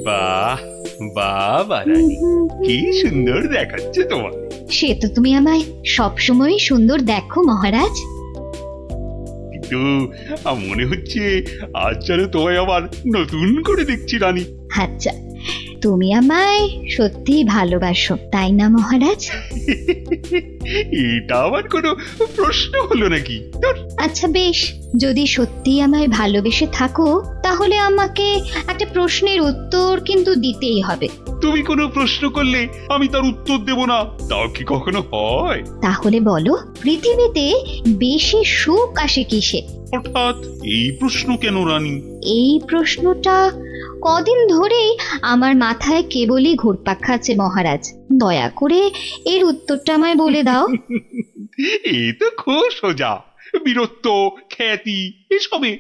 বাহ বাহ রানী, কি সুন্দর দেখাচ্ছে তোমার। সে তো তুমি আমায় সবসময় সুন্দর দেখো মহারাজ। কিন্তু মনে হচ্ছে আজ যেন তোমায় আবার নতুন করে দেখছি রানী। আচ্ছা, তুমি আমায় সত্যি ভালোবাসো তাই না মহারাজ? এটা আবার কোনো প্রশ্ন হলো নাকি? আচ্ছা বেশ, যদি সত্যি আমায় ভালোবেসে থাকো তাহলে আমাকে একটা প্রশ্নের উত্তর কিন্তু দিতেই হবে। তুমি কোনো প্রশ্ন করলে আমি তার উত্তর দেব না, তাও কি কখনো হয়? তাহলে বলো, পৃথিবীতে বেশি সুখ আসে কিসে? হঠাৎ এই প্রশ্ন কেন রানী? এই প্রশ্নটা কদিন ধরেই আমার মাথায় কেবলই ঘুরপাক খাচ্ছে মহারাজ। দয়া করে এর উত্তরটা আমায় বলে দাও। এ তো খুব সোজা, বীরত্ব, খ্যাতি এসবে।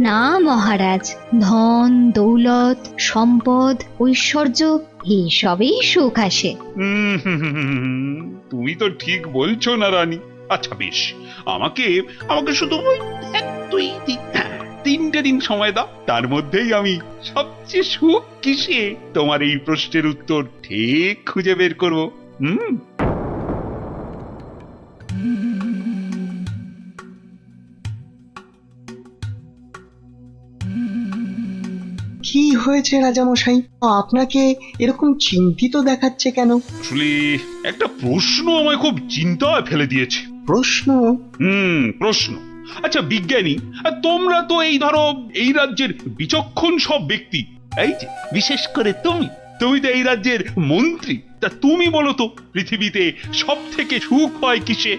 না মহারাজ, ধন দৌলত সম্পদ ঐশ্বর্য এইসবেই সুখ আসে। তুমি তো ঠিক বলছো না রানী। আচ্ছা বেশ, আমাকে আমাকে শুধু ওই 3টে দিন সময় দাও, তার মধ্যেই আমি সবচেয়ে সুখ কিসে তোমার এই প্রশ্নের উত্তর ঠিক খুঁজে বের করবো। কি হয়েছে রাজামশাই, আপনাকে এরকম চিন্তিত দেখাচ্ছে কেন? আসলে একটা প্রশ্ন আমায় খুব চিন্তায় ফেলে দিয়েছে। প্রশ্ন? প্রশ্ন। আচ্ছা বিজ্ঞানী, তোমরা তো এই ধরো এই রাজ্যের বিচক্ষণ সব ব্যক্তি, এই যে বিশেষ করে তুমি তুমি তো এই রাজ্যের মন্ত্রী, তা তুমি বলো তো পৃথিবীতে সব থেকে সুখ হয় কিসে?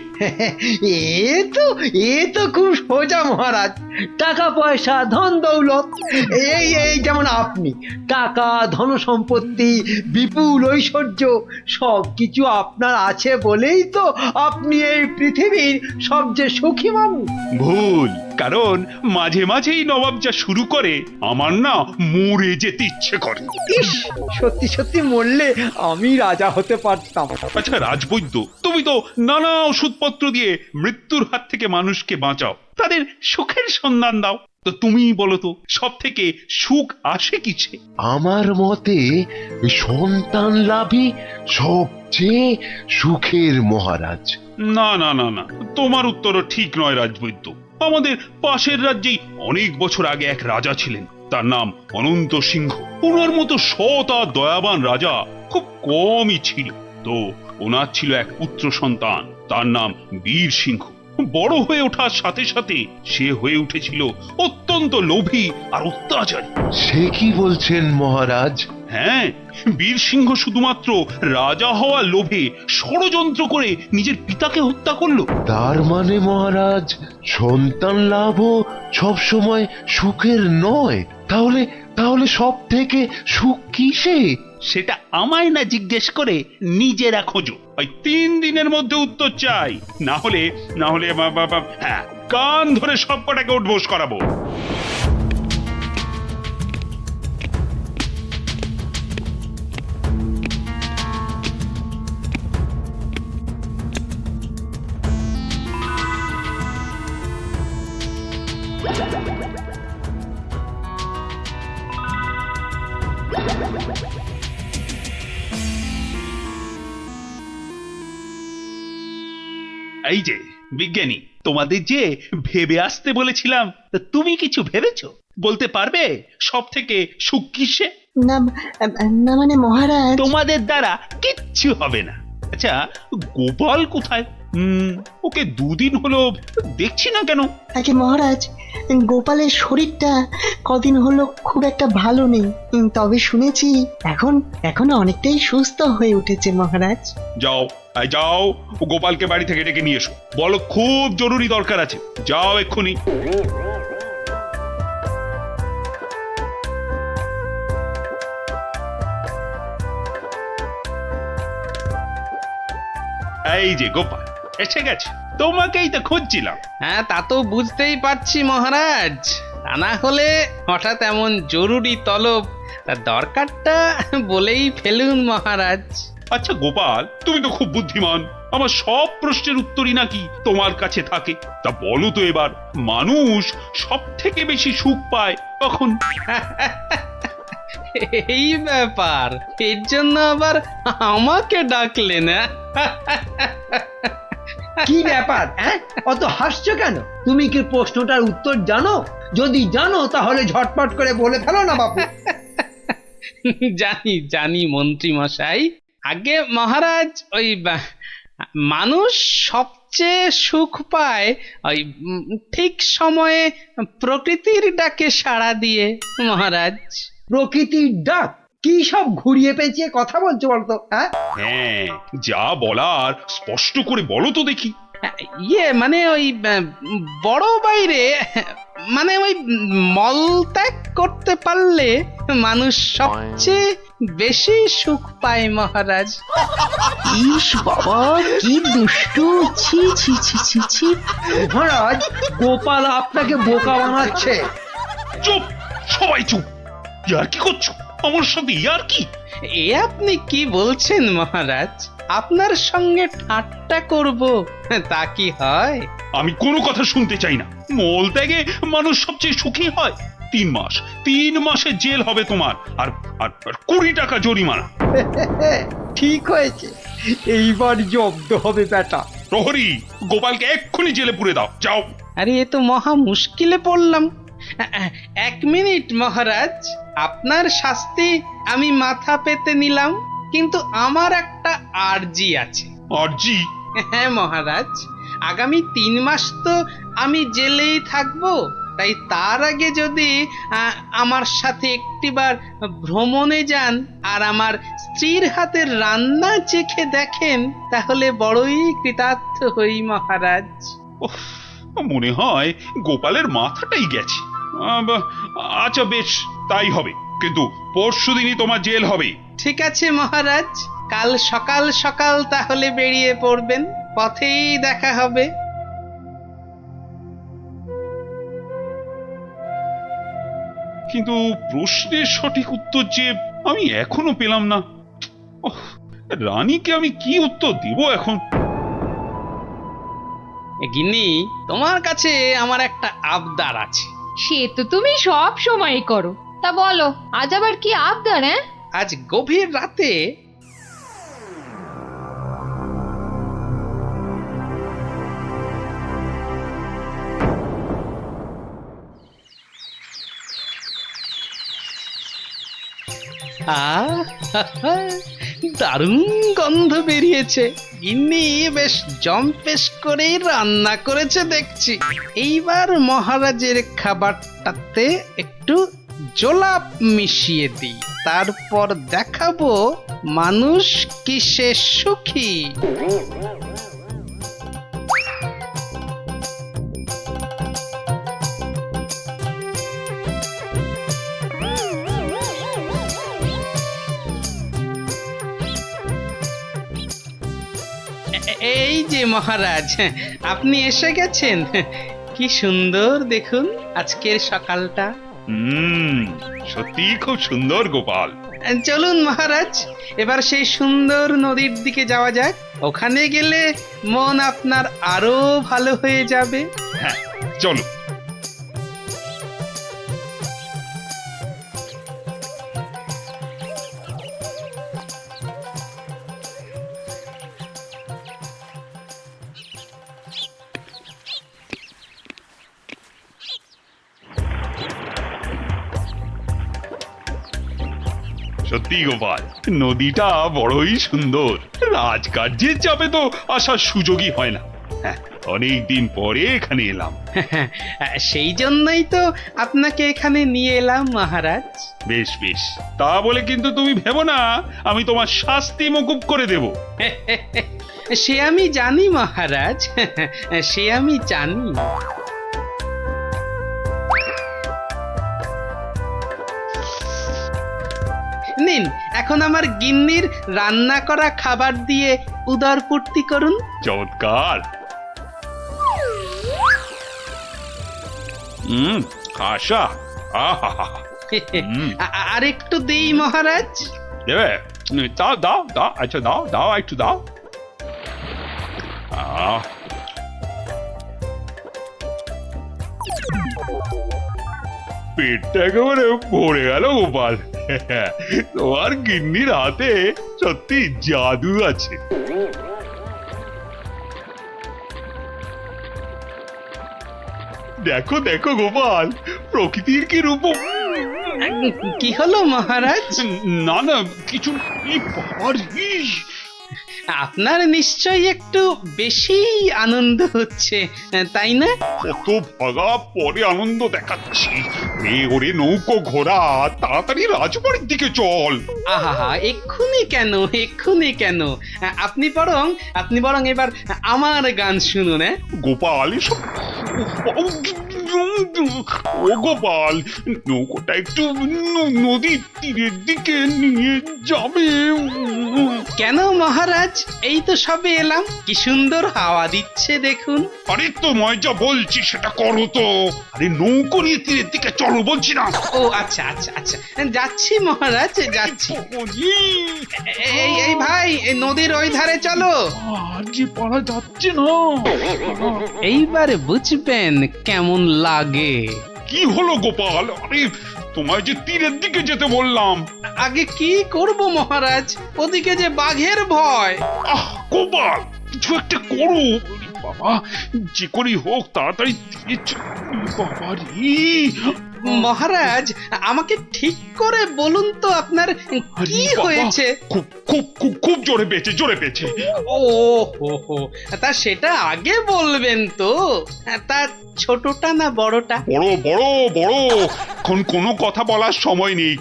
এ তো খুব সোজা মহারাজ, টাকা পয়সা ধন দৌলত। এই যেমন আপনি, টাকা ধন সম্পত্তি বিপুল ঐশ্বর্য সবকিছু আপনার আছে বলেই তো আপনি এই পৃথিবীর সবচেয়ে সুখী মানুষ। ভুল, কারণ মাঝে মাঝেই নবাব যা শুরু করে আমার না মরে যেতে ইচ্ছে করে। ইস, সত্যি সত্যি মরলে আমি রাজা হতে পারতাম। আচ্ছা রাজবৈদ্য, তুমি তো নানা ওষুধপত্র দিয়ে মৃত্যুর হাত থেকে মানুষকে বাঁচাও, তাদের সুখের সন্ধান দাও, তো তুমি বলো তো সব থেকে সুখ আসে কিসে? আমার মতে সন্তান লাভই সবচেয়ে সুখের মহারাজ। না না না না, তোমার উত্তরও ঠিক নয় রাজবৈদ্য। আমাদের পাশের রাজ্যেই অনেক বছর আগে এক রাজা ছিলেন, তার নাম অনন্ত সিংহ। ওনার মতো সৎ আর দয়াবান রাজা খুব কমই ছিল। তো ওনার ছিল এক পুত্র সন্তান, তার নাম বীর সিংহ। বড় হয়ে ওঠার সাথে সাথে সে হয়ে উঠেছিল অত্যন্ত লোভী আর অত্যাচারী। সে কি বলছেন মহারাজ? হ্যাঁ, বীর সিংহ শুধুমাত্র রাজা হওয়ার লোভে ষড়যন্ত্র করে নিজের পিতাকে হত্যা করলো। তার মানে মহারাজ সন্তান লাভও সবসময় সুখের নয়। তাহলে তাহলে সব থেকে সুখ কিসে? সেটা আমায় না জিজ্ঞেস করে নিজেরা খোঁজো। ওই 3 দিনের মধ্যে উত্তর চাই, না হলে হ্যাঁ, কান ধরে সব কটাকে উঠবোস করাবো। এই যে বিজ্ঞানী, তোমাদের যে ভেবে আসতে বলেছিলাম, তা তুমি কিছু ভেবেছো? বলতে পারবে সব থেকে সুখ কিসে? না, না মানে মহারাজ, তোমাদের দ্বারা কিচ্ছু হবে না। আচ্ছা গোপাল কোথায়? ওকে 2 দিন হলো দেখছি না কেন? আগে মহারাজ, গোপালের শরীরটা কদিন হলো খুব একটা ভালো নেই, তবে শুনেছি এখন এখন অনেকটাই সুস্থ হয়ে উঠেছে মহারাজ। যাও যাও, গোপালকে বাড়ি থেকে ডেকে নিয়ে এসো, বলো খুব জরুরি দরকার আছে, যাও এক্ষুনি। এই যে গোপাল এসে গেছে, তোমাকেই তো খুঁজছিলাম। হ্যাঁ, তা তো বুঝতেই পারছি মহারাজ, তা না হলে হঠাৎ এমন জরুরি তলব, তার দরকারটা বলেই ফেলুন মহারাজ। আচ্ছা গোপাল, তুমি তো খুব বুদ্ধিমান, আমার সব প্রশ্নের উত্তরই নাকি তোমার কাছে থাকে। তা বলো তো এবার, মানুষ সব থেকে বেশি সুখ পায় কখন? এই ব্যাপার, এর জন্য আবার আমাকে ডাকলে না? কি ব্যাপার অত হাসছো কেন? তুমি কি প্রশ্নটার উত্তর জানো? যদি জানো তাহলে ঝটপট করে বলে ফেলো না বাপু। জানি জানি মন্ত্রী মশাই। আগে মহারাজ, ওই মানুষ সবচেয়ে সুখ পায় ওই ঠিক সময়ে প্রকৃতির ডাকে সাড়া দিয়ে মহারাজ। প্রকৃতির ডাক? কি সব ঘুরিয়ে পেঁচিয়ে কথা বলছো বলতো? হ্যাঁ, যা বলার স্পষ্ট করে বলো তো দেখি। ইয়ে মানে ওই বড় বাইরে, মানে ওই মলত্যাগ করতে পারলে মানুষ সবচেয়ে বেশি সুখ পায় মহারাজ। ইস বাবা, কি দুষ্টু! ছি ছি ছি ছি ছি! মহারাজ, গোপাল আপনাকে বোকা বানাচ্ছে। চুপ, সবাই চুপ। ইয়ার কি করছো আমার সাথে? ইয়ার কি? এ আপনি কি বলছেন মহারাজ? আপনার সঙ্গে ঠাট্টা করব তা কি হয়? আমি কোনো কথা শুনতে চাই না। মল ত্যাগে মানুষ সবচেয়ে সুখী হয়। 3 মাসের জেল হবে তোমার, আর আর 20 টাকা জরিমানা। ঠিক হয়েছে, এইবার জব্দ হবে বেটা। প্রহরী, গোপালকে এক্ষুনি জেলে পুরে দাও, যাও। আরে এ তো মহা মুশকিলে পড়লাম। 1 মিনিট মহারাজ, আপনার শাস্তি আমি মাথা পেতে নিলাম, কিন্তু আমার একটা আর্জি আছে। আরজি? হ্যাঁ মহারাজ, আগামী 3 মাস তো আমি জেলেই থাকবো, তাই তার আগে যদি আমার সাথে একটিবার ভ্রমণে যান আর আমার স্ত্রীর হাতের রান্না চেখে দেখেন, তাহলে বড়ই কৃতার্থ হই মহারাজ। উফ, মনে হয় গোপালের মাথাটাই গেছে। আচ্ছা বেশ, তাই হবে, কিন্তু পরশুদিনই তোমার জেল হবে। ঠিক আছে মহারাজ, কাল সকাল সকাল তাহলে বেরিয়ে পড়বেন, পথেই দেখা হবে। কিন্তু প্রশ্নের সঠিক উত্তর যে আমি এখনো পেলাম না। ওহ, রানীকে আমি কি উত্তর দিব এখন? গিন্নি, তোমার কাছে আমার একটা আবদার আছে। সে তো তুমি সব সময় করো। তা বলো, আজ আবার কি আবদার? আজ গভীর রাতে দারুণ গন্ধ বেরিয়েছে। গিন্নি বেশ জম্পেশ করেই রান্না করেছে দেখছি। এইবার মহারাজের খাবারটাতে একটু জোলাপ মিশিয়ে দিই, তারপর দেখাবো মানুষ কিসে সুখী। এই যে মহারাজ, আপনি এসে গেছেন। কি সুন্দর দেখুন আজকের সকালটা। সত্যি খুব সুন্দর গোপাল। চলুন মহারাজ, এবার সেই সুন্দর নদীর দিকে যাওয়া যাক। ওখানে গেলে মন আপনার আরো ভালো হয়ে যাবে। হ্যাঁ, চলো। সত্যি গোপাল, নদীটা বড়ই সুন্দর। রাজকার্যের চাপে তো আসার সুযোগই হয় না। হ্যাঁ, অনেকদিন পরে এখানে এলাম। সেই জন্যই তো আপনাকে এখানে নিয়ে এলাম মহারাজ। বেশ বেশ, তা বলে কিন্তু তুমি ভেবো না আমি তোমার শাস্তি মকুব করে দেব। সে আমি জানি মহারাজ, সে আমি জানি। নিন, এখন আমার গিন্নির রান্না করা খাবার দিয়ে উদরপূর্তি করুন। চমৎকার। খাসা। আহা, আর একটু দেই মহারাজ। দেবে? দাও দাও দাও, আচ্ছা দাও দাও, একটু দাও। পেটটা একেবারে ভরে গেল গোপাল। তোমার গিন্নির হাতে সত্যি জাদু আছে। দেখো দেখো গোপাল, প্রকৃতির কি রূপ! কি হলো মহারাজ? না না, কিছু বাবার আপনার নিশ্চয়ই একটু বেশি আনন্দ হচ্ছে, তাই না? কত ভাগা পরে আনন্দ দেখাচ্ছি। ওরে নৌকো ঘোড়া, তাড়াতাড়ি রাজবাড়ির দিকে চল। আহা, এক্ষুনি কেন, এক্ষুনি কেন? আপনি বরং এবার আমার গান শুনুন। গোপাল এসব ও গোপাল, নৌকোটা একটু নদীর তীরের দিকে নিয়ে যাবে। কেন মহারাজ, এই তো সবে এলাম, কি সুন্দর হাওয়া দিচ্ছে দেখুন। আরে তোমায় যা বলছি সেটা করো তো। আরে নৌকো নিয়ে তীরের দিকে চলো বলছি না। ও আচ্ছা আচ্ছা আচ্ছা, যাচ্ছি মহারাজ, যাচ্ছি। এই ভাই, এই নদীর ওই ধারে চলো। যে পারা যাচ্ছে না। এইবার বুঝবেন কেমন লাগে। কি হলো গোপাল? আরে তোমায় যে তীরের দিকে যেতে বললাম। আগে কি করব মহারাজ, ওদিকে যে বাঘের ভয়। আহ গোপাল, কিছু একটা করো। বাবা, যে করেই হোক তাড়াতাড়ি তীরে বাবা রে। মহারাজ, আমাকে ঠিক করে বলুন তো আপনার কি হয়েছে? খুব খুব খুব খুব জোরে পেয়েছে, জোরে পেয়েছে। ও হো, তা সেটা আগে বলবেন তো। তা ছোটটা না বড়টা? বড় বড় বড়, এখন কোনো কথা বলার সময় নেই।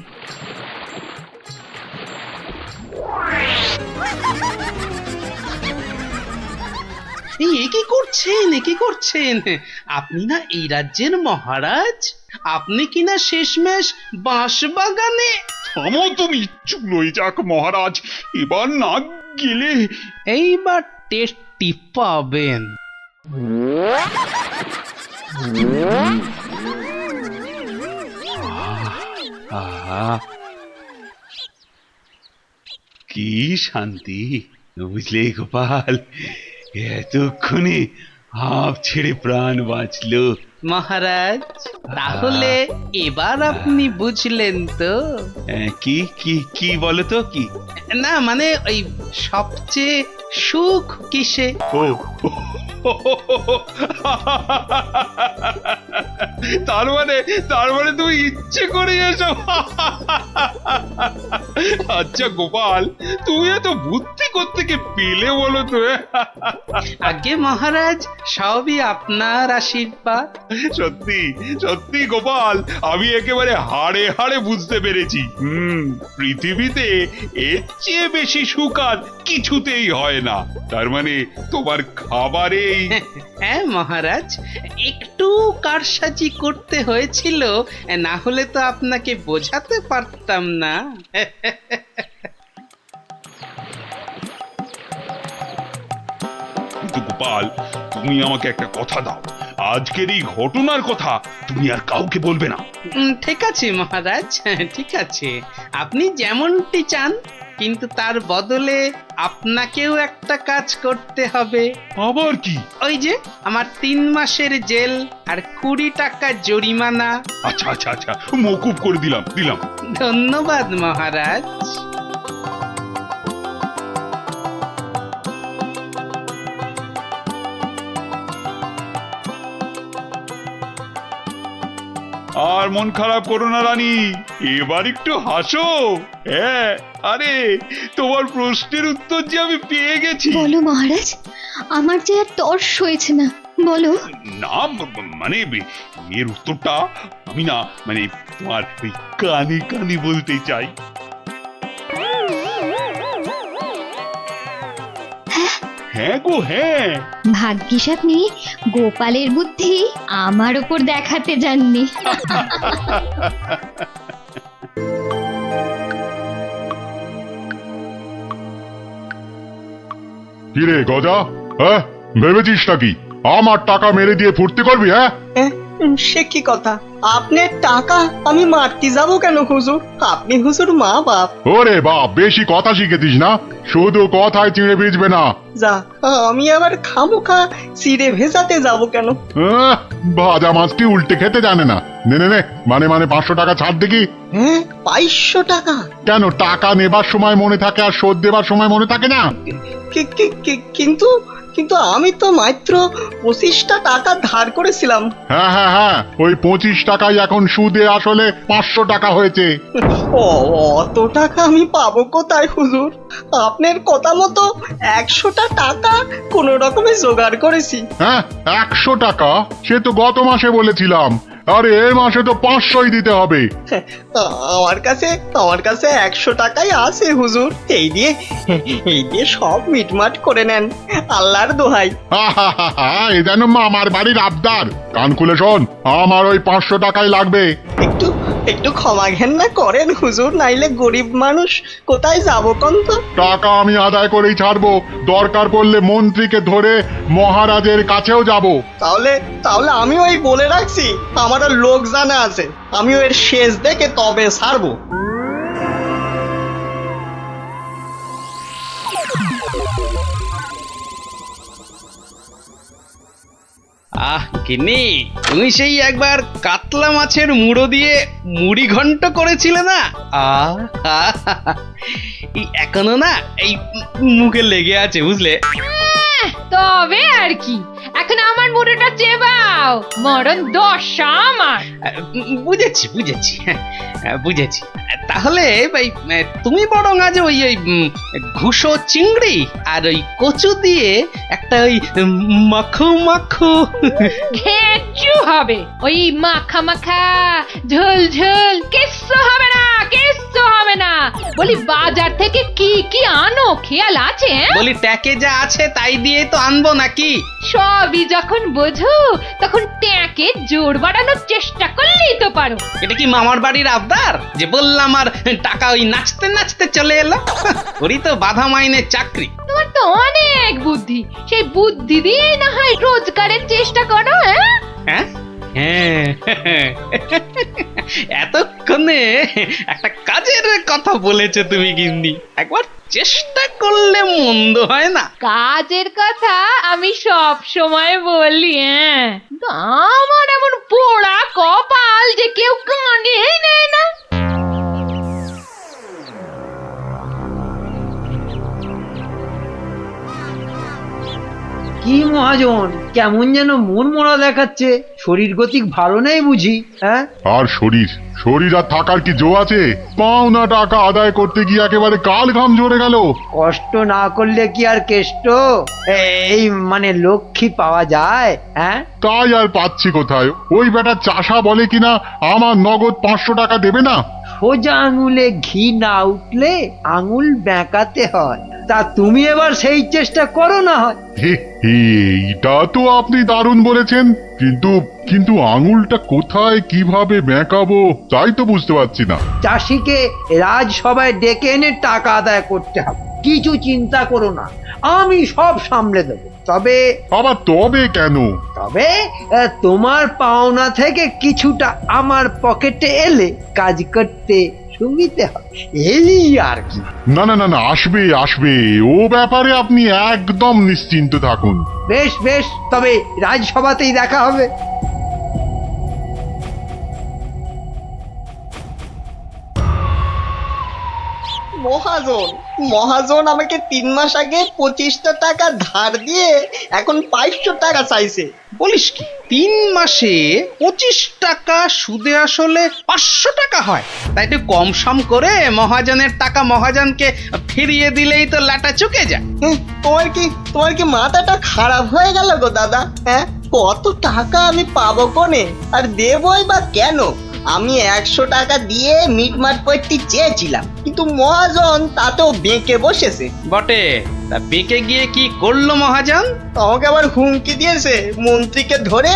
কি করছেন? আপনি না এই রাজ্যের মহারাজ? আপনি কি না শেষমেশ বাঁশ বাগানে? থামো তুমি, চুলোই যাক মহারাজ। এবার না গেলে এইবার টেস্টি পাবেন। কি শান্তি, বুঝলে গোপাল? এতক্ষণে হাঁপ ছেড়ে প্রাণ বাঁচলো। মহারাজ, তাহলে এবার আপনি বুঝলেন তো? কি কি কি বলো তো? কি না মানে ওই সবচেয়ে সুখ কিসে? ও তার মানে তুমি ইচ্ছে করে এসো। আচ্ছা গোপাল, তুমি এত বুদ্ধি কোত্থেকে পেলে বলো তো? আগে মহারাজ, সবই আপনার আশীর্বাদ। সত্যি সত্যি গোপাল, আমি একেবারে হাড়ে হাড়ে বুঝতে পেরেছি। পৃথিবীতে এর চেয়ে বেশি সুখ আর কিছুতেই হয় না। তার মানে তোমার খাবারেই। হ্যাঁ মহারাজ, একটু কারসাজি করতে হয়েছিল, না হলে তো আপনাকে বোঝাতে পারতাম না। কিন্তু গোপাল, তুমি আমাকে একটা কথা দাও, আজকের এই ঘটনার কথা তুমি আর কাউকে বলবে না। ঠিক আছে মহারাজ, ঠিক আছে, আপনি যেমনটি চান, কিন্তু তার বদলে আপনাকেও একটা কাজ করতে হবে। আবার কি? ওই যে আমার 3 মাসের জেল আর 20 টাকা জরিমানা। আচ্ছা আচ্ছা আচ্ছা, মকুব করে দিলাম। ধন্যবাদ মহারাজ। আর মন খারাপ করো না রানী, এবার একটু হাসো। হ্যাঁ, আরে তোমার প্রশ্নের উত্তর যে আমি পেয়ে গেছি। বলো মহারাজ, আমার যে আর তর্স হয়েছে না, বলো। না মানে এর উত্তরটা আমি না মানে তোমার ওই কানে কানে বলতে চাই। হ্যাঁ গো হ্যাঁ। ভাগ্যিস আপনি গোপালের বুদ্ধি আমার ওপর দেখাতে যাননি। কিরে গজা, হ্যাঁ ভেবেছিস নাকি আমার টাকা মেরে দিয়ে ফুর্তি করবি? হ্যাঁ সে কি কথা? আপনার টাকা আমি মারতে যাব কেন হুজুর? আপনি হুজুর মা বাপ। ওরে বাপ, বেশি কথা শিখেছিস না, শুধু কথায় চিড়ে ভিজবে না। যা, আমি আবার খামোখা চিড়ে ভেজাতে যাব কেন? ভাজা মাছ কি উল্টে খেতে জানে না? নে নে নে, মানে 500 টাকা ছাড় দেখি। হ্যাঁ, 500 টাকা? কেন, টাকা নেবার সময় মনে থাকে আর শোধ দেবার সময় মনে থাকে না? কিন্তু কিন্তু আমি তো মাত্র 25টা টাকা ধার করেছিলাম। হ্যাঁ হ্যাঁ হ্যাঁ, ওই 25 টাকাই এখন সুদে আসলে 500 টাকা হয়েছে। অত টাকা আমি পাবো কোথায় হুজুর? আপনার কথা মতো 100টা টাকা কোনো রকমে জোগাড় করেছি। হ্যাঁ, 100 টাকা? সে তো গত মাসে বলেছিলাম। আরে এ মাসে তো 500ই দিতে হবে। আমার কাছে 100 টাকাই আছে হুজুর। এই দিয়ে সব মিটমাট করে নেন, আল্লাহর দোহাই। এ যেন মামার বাড়ির আবদার। কান খুলে শোন, আমার ওই 500 টাকাই লাগবে। একটু ক্ষমা ঘেন্না করেন হুজুর, নাইলে গরিব মানুষ কোথায় যাবো কোন তো? টাকা আমি আদায় করেই ছাড়বো, দরকার পড়লে মন্ত্রীকে ধরে মহারাজের কাছেও যাব। তাহলে আমি ওই বলে রাখছি, আমারও লোক জানা আছে, আমি ওর শেষ দেখে তবে ছাড়বো। গিন্নি, তুমি সেই একবার কাতলা মাছের মুড়ো দিয়ে মুড়ি ঘন্ট করেছিলে না? এই এখনো না এই মুখে লেগে আছে, বুঝলে? তবে আর কি, এখন আমার মুড়োটা চেবাও, মরণ দশা আমার। বুঝেছি বুঝেছি। তাহলে ভাই তুমি বরং আজ ওই ঘুষো চিংড়ি আর ওই কচু দিয়ে একটা ওই মাখো মাখো ঘেঁচু হবে। ওই মাখা মাখা ঝোল ঝোল কিচ্ছু হবে না, কিচ্ছু হবে না। বলি বাজার থেকে কি কি আনো খেয়াল আছে? বলি ট্যাকে যা আছে তাই দিয়ে তো আনবো নাকি? সবই যখন বোঝো তখন ট্যাকে জোর বাড়ানোর চেষ্টা করলেই তো পারো। এটা কি মামার বাড়ির আবদার যে বললাম আর টাকা ওই নাচতে নাচতে চলে এলো? ওরই তো বাধা মাইনের চাকরি। তোমার তো অনেক বুদ্ধি, সেই বুদ্ধি দিয়েই না হয় রোজগারের চেষ্টা করো। হ্যাঁ এতক্ষণে একটা কাজের কথা বলেছে তুমি গিন্নি, একবার চেষ্টা করলে মন্দ হয় না। কাজের কথা আমি সব সময় বলি, কিন্তু আমার এমন পোড়া কপাল যে কেউ কানেই নেয় না। কি মহাজন, কেমন যেন মন মরা দেখাচ্ছে, শরীর গতিক ভালো নেই বুঝি? হ্যাঁ, আর শরীর আর থাকার কি জো আছে? পাওনা টাকা আদায় করতে গিয়ে একেবারে কাল ঘাম ঝরে গেল। কষ্ট না করলে কি আর কেষ্ট এই মানে লক্ষ্মী পাওয়া যায়? হ্যাঁ, তাই আর পাচ্ছি কোথায়? ওই বেটা চাষা বলে কিনা আমার নগদ 500 টাকা দেবে না। সোজা আঙুলে ঘি না উঠলে আঙুল বেঁকাতে হয়। তা তুমি এবার সেই চেষ্টা করো না হয়। এইটা তো আপনি দারুণ বলেছেন, কিন্তু আঙুলটা কোথায় কিভাবে বেঁকাবো তাই তো বুঝতে পারছি না। চাষিকে রাজসভায় ডেকে এনে টাকা আদায় করতে হবে, কিছু চিন্তা করো না, আমি সব সামলে দেবো। তবে কেন? তবে তোমার পাওনা থেকে কিছুটা আমার পকেটে এলে কাজ করতে সুবিধে হবে, এই আর কি। না, আসবে, ও ব্যাপারে আপনি একদম নিশ্চিন্ত থাকুন। বেশ, তবে রাজসভাতেই দেখা হবে। মহাজন আমাকে 3 মাস আগে 25টা টাকা ধার দিয়ে এখন 500 টাকা চাইছে। বলিস কি, 3 মাসে 25 টাকা সুদে আসলে 500 টাকা হয়? তাই তো কম সম করে মহাজনের টাকা মহাজনকে ফিরিয়ে দিলেই তো লাটা চুকে যায়। তোমার কি মাথাটা খারাপ হয়ে গেল গো দাদা? হ্যাঁ, কত টাকা আমি পাবো কোনে, আর দেবই বা কেন? আমি 100 টাকা দিয়ে মিটমাট করতে চেয়েছিলাম, কিন্তু মহাজন তাতেও বেঁকে বসেছে। বটে, তা বেঁকে গিয়ে কি করলো মহাজন? আমাকে আবার হুমকি দিয়েছে, মন্ত্রীকে ধরে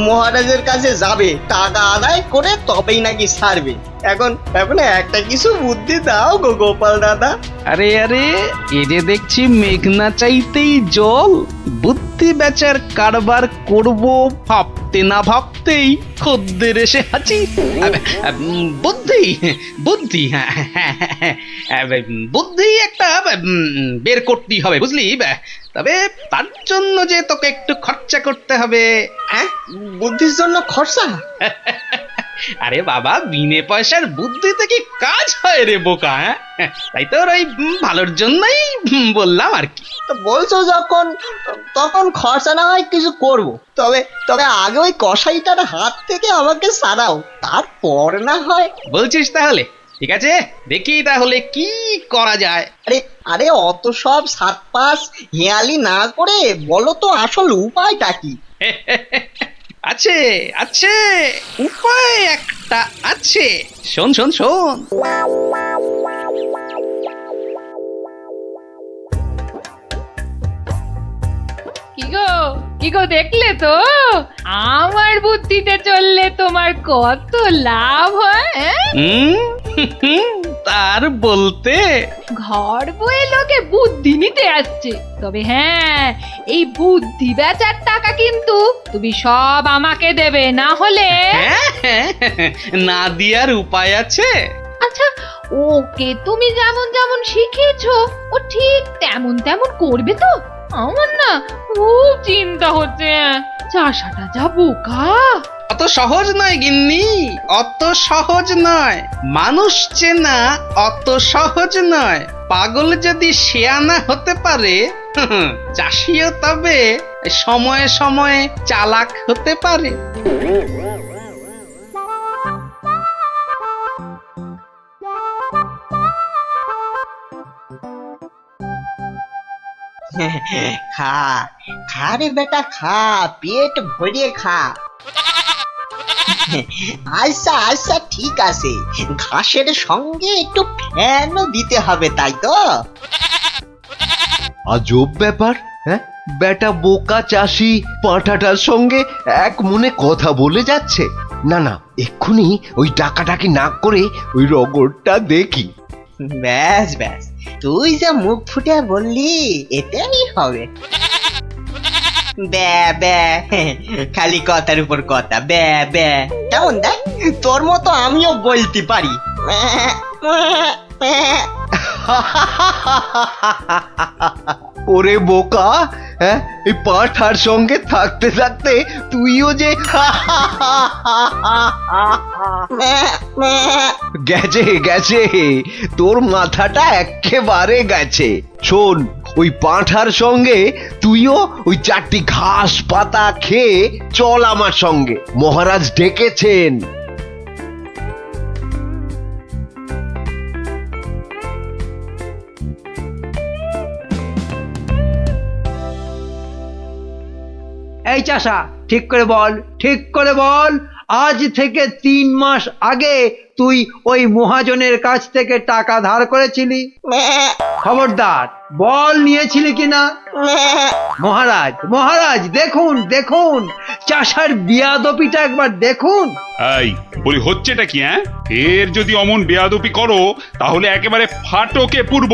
মহারাজের কাছে যাবে, টাকা আদায় করে তবেই নাকি ছাড়বে। এখন এখন একটা কিছু বুদ্ধি দাও গো গোপাল দাদা। আরে আরে, এ যে দেখছি মেঘনা চাইতেই জল। বুদ্ধি বেচার কারবার করব ভাবতে না ভাবতেই খদ্দের এসে হাজির। বুদ্ধি বুদ্ধি, হ্যাঁ হ্যাঁ, হ্যাঁ, হ্যাঁ, বুদ্ধি একটা বের করতেই হবে বুঝলি। তবে তার জন্য যে তোকে একটু খরচা করতে হবে। হ্যাঁ, বুদ্ধির জন্য খরচা? আরে বাবা, বিনে পয়সার বুদ্ধিতে কি কাজ হয় রে বোকা? হ্যাঁ, তাই তো ওই ভালোর জন্যই বললাম আর কি। তো বলছো যখন, তখন খরচা না হয় কিছু করব। তবে তবে আগে ওই কসাইটার হাত থেকে আমাকে সারাও, তারপর না হয়। বলছিস তাহলে? ঠিক আছে, দেখি তাহলে কি করা যায়। আরে আরে, অত সব সাত পাঁচ হেয়ালি না করে বলো তো আসল উপায়টা কি? আছে আছে, উপায় একটা আছে। শোন শোন শোন। কি গো দেখলে তো আমার বুদ্ধিতে চললে তোমার কত লাভ হয়? তার বলতে ঘর বয়ে লোকে বুদ্ধি নিতে আসছে, তবে হ্যাঁ, এই বুদ্ধি বেচার টাকা কিন্তু তুমি সব আমাকে দেবে, না হলে না দিয়ার উপায় আছে। আচ্ছা, ওকে তুমি যেমন যেমন শিখিয়েছো ও ঠিক তেমন তেমন করবে তো? আমার না খুব চিন্তা হচ্ছে, চাষাটা যা বোকা। অত সহজ নয় গিন্নি, অত সহজ নয়। মানুষ চেনা অত সহজ নয়। পাগল যদি শেয়ানা হতে পারে, চাষিও তবে সময়ে সময়ে চালাক হতে পারে। খা খা রে বেটা, খা, পেট ভরিয়ে খা। আচ্ছা আচ্ছা, ঠিক আছে, ঘাসের সঙ্গে একটু ফ্যানও দিতে হবে, তাই তো? আজব ব্যাপার, হ্যাঁ? বেটা বোকা চাষি পাঁঠাটার সঙ্গে এক মনে কথা বলে যাচ্ছে। না না, এক্ষুনি ওই টাকাটাকি না করে ওই রগরটা দেখি। ব্যাস ব্যাস, তুই যা মুখ ফুটে বললি এটাই হবে। ব্যা ব্যা, খালি কথার উপর কথা, ব্যা ব্যা। কেমন দেখ, তোর মতো আমিও বলতে পারি। ওরে বোকা, হ্যাঁ, এই পাঁঠার সঙ্গে থাকতে থাকতে তুইও যে গেছে গেছে, তোর মাথাটা একেবারে গেছে। শোন, ওই পাঁঠার সঙ্গে তুইও ওই 4টি ঘাস পাতা খেয়ে চল আমার সঙ্গে, মহারাজ ডেকেছেন। এই চাষা, ঠিক করে বল, ঠিক করে বল, আজ থেকে 3 মাস আগে তুই ওই মহাজনের কাছ থেকে টাকা ধার করেছিলি? খবরদার বল, নিয়েছিলি কিনা? মহারাজ মহারাজ, দেখুন দেখুন, চাষার বিয়াদপিটা একবার দেখুন। এই বলি, হচ্ছেটা কি? হ্যাঁ, এর যদি অমন বেয়াদপি করো তাহলে একেবারে ফাটকে পুরব।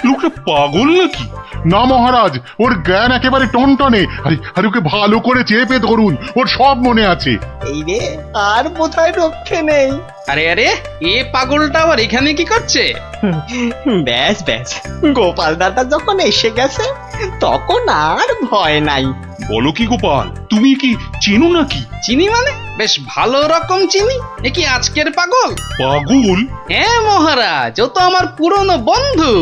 লোকটা পাগল নাকি? না মহারাজ, ওর জ্ঞান একেবারে টনটনে। আরে আরে, ওকে ভালো করে চেপে ধরুন, ওর সব মনে আছে। এই রে, আর বোধহয় রক্ষে নেই। আরে আরে, এ পাগলটা আবার এখানে কি করছে? ব্যাস ব্যাস, গোপাল দাদা যখন এসে গেছে তখন আর ভয় নাই। বলো কি গোপাল, তুমি কি চেনো নাকি? চিনি মানে? বেশ ভালো রকম চিনি। এ কি আজকের পাগল? পাগল? হ্যাঁ মহারাজ, ও তো আমার পুরনো বন্ধু।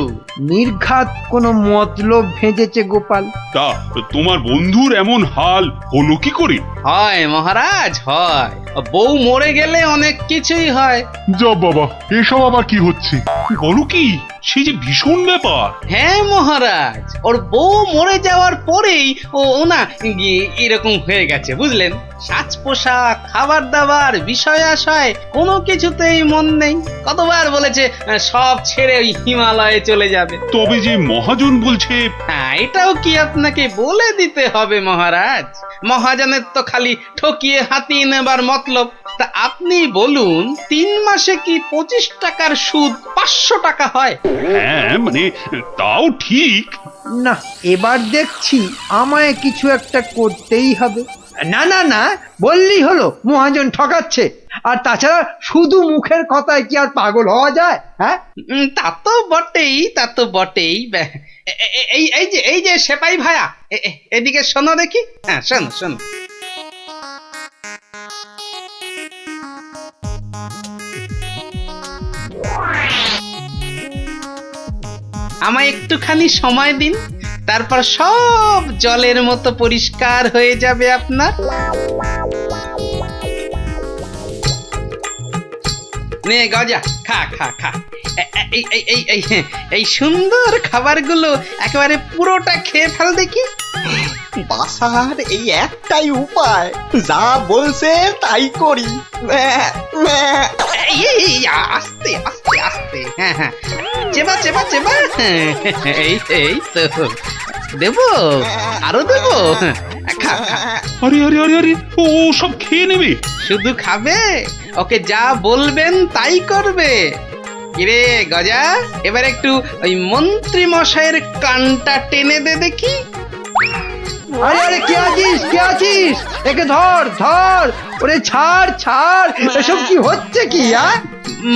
নির্ঘাত কোনো মতলব ভেজেছে গোপাল। তা তোমার বন্ধুর এমন হাল হলো কি করে? হয় মহারাজ, হয়। বউ মরে গেলে অনেক কিছুই হয়। যা বাবা, এসব আবার কি হচ্ছে? বলো কি, সে যে ভীষণ ব্যাপার। হ্যাঁ মহারাজ, ওর বউ মরে যাওয়ার পরেই ও না এরকম হয়ে গেছে, বুঝলেন? সাজ পোশাক, খাবার দাবার, বিষয় আশয় কোনো কিছুতেই মন নেই। কতবার বলেছে সব ছেড়ে ওই হিমালয়ে চলে যাবে। তবে যে মহাজন বলছে, হ্যাঁ, এটাও কি আপনাকে বলে দিতে হবে মহারাজ? মহাজনের তো খালি ঠকিয়ে হাতিয়ে নেবার মতলব। তা আপনি বলুন, 3 মাসে কি 25 টাকার সুদ 500 টাকা হয়? হ্যাঁ মানে তাও ঠিক। না, এবার দেখছি আমায় কিছু একটা করতেই হবে। না না না, বললেই হলো মহাজন ঠকাচ্ছে। আর তাছাড়া শুধু মুখের কথায় কি আর পাগল হওয়া যায়? হ্যাঁ, তা তো বটেই, তা তো বটেই। এই যে সেপাই ভায়া, এদিকে শোনো দেখি। হ্যাঁ, শোনো শোনো। আমায় একটুখানি সময় দিন, তারপর সব জলের মতো পরিষ্কার হয়ে যাবে আপনার। নে গজা, খা খা খা। এই সুন্দর খাবারগুলো একেবারে পুরোটা খেয়ে ফেল দেখি। বাসার এই একটাই উপায়, যা বলছে তাই করি। আস্তে আস্তে আস্তে, হ্যাঁ হ্যাঁ, চেবা চেবা চেবা। এই তো দেবো, আরো দেবো। খা খা। আরে আরে আরে আরে, ও সব খেয়ে নেবে? শুধু খাবে? ওকে যা বলবেন তাই করবে। কিরে গজা, এবার একটু ওই মন্ত্রী মশাইয়ের কানটা টেনে দে দেখি। আরে আরে, কে আছিস কে আছিস? একে ধর ধর, ওরে ছাড় ছাড়, এসব কি হচ্ছে কি?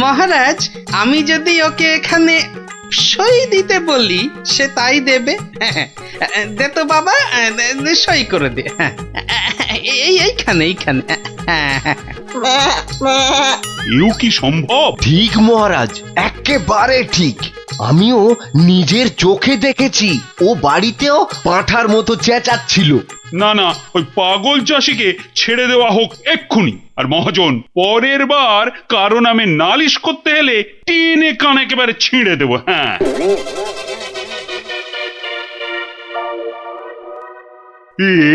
মহারাজ, আমি যদি ওকে এখানে সই দিতে বলি সে তাই দেবে। দে তো বাবা, সই করে দে। এইখানে এইখানে। এও কি সম্ভব? ঠিক মহারাজ, একেবারে ঠিক। আমিও নিজের চোখে দেখেছি, ও বাড়িতেও পাঁঠার মতো চেঁচাচ্ছিল। না না, ওই পাগল চাষিকে ছেড়ে দেওয়া হোক এক্ষুনি। আর মহাজন, পরের বার কারো নামে নালিশ করতে এলে টেনে কান একেবারে ছিঁড়ে দেবো। হ্যাঁ,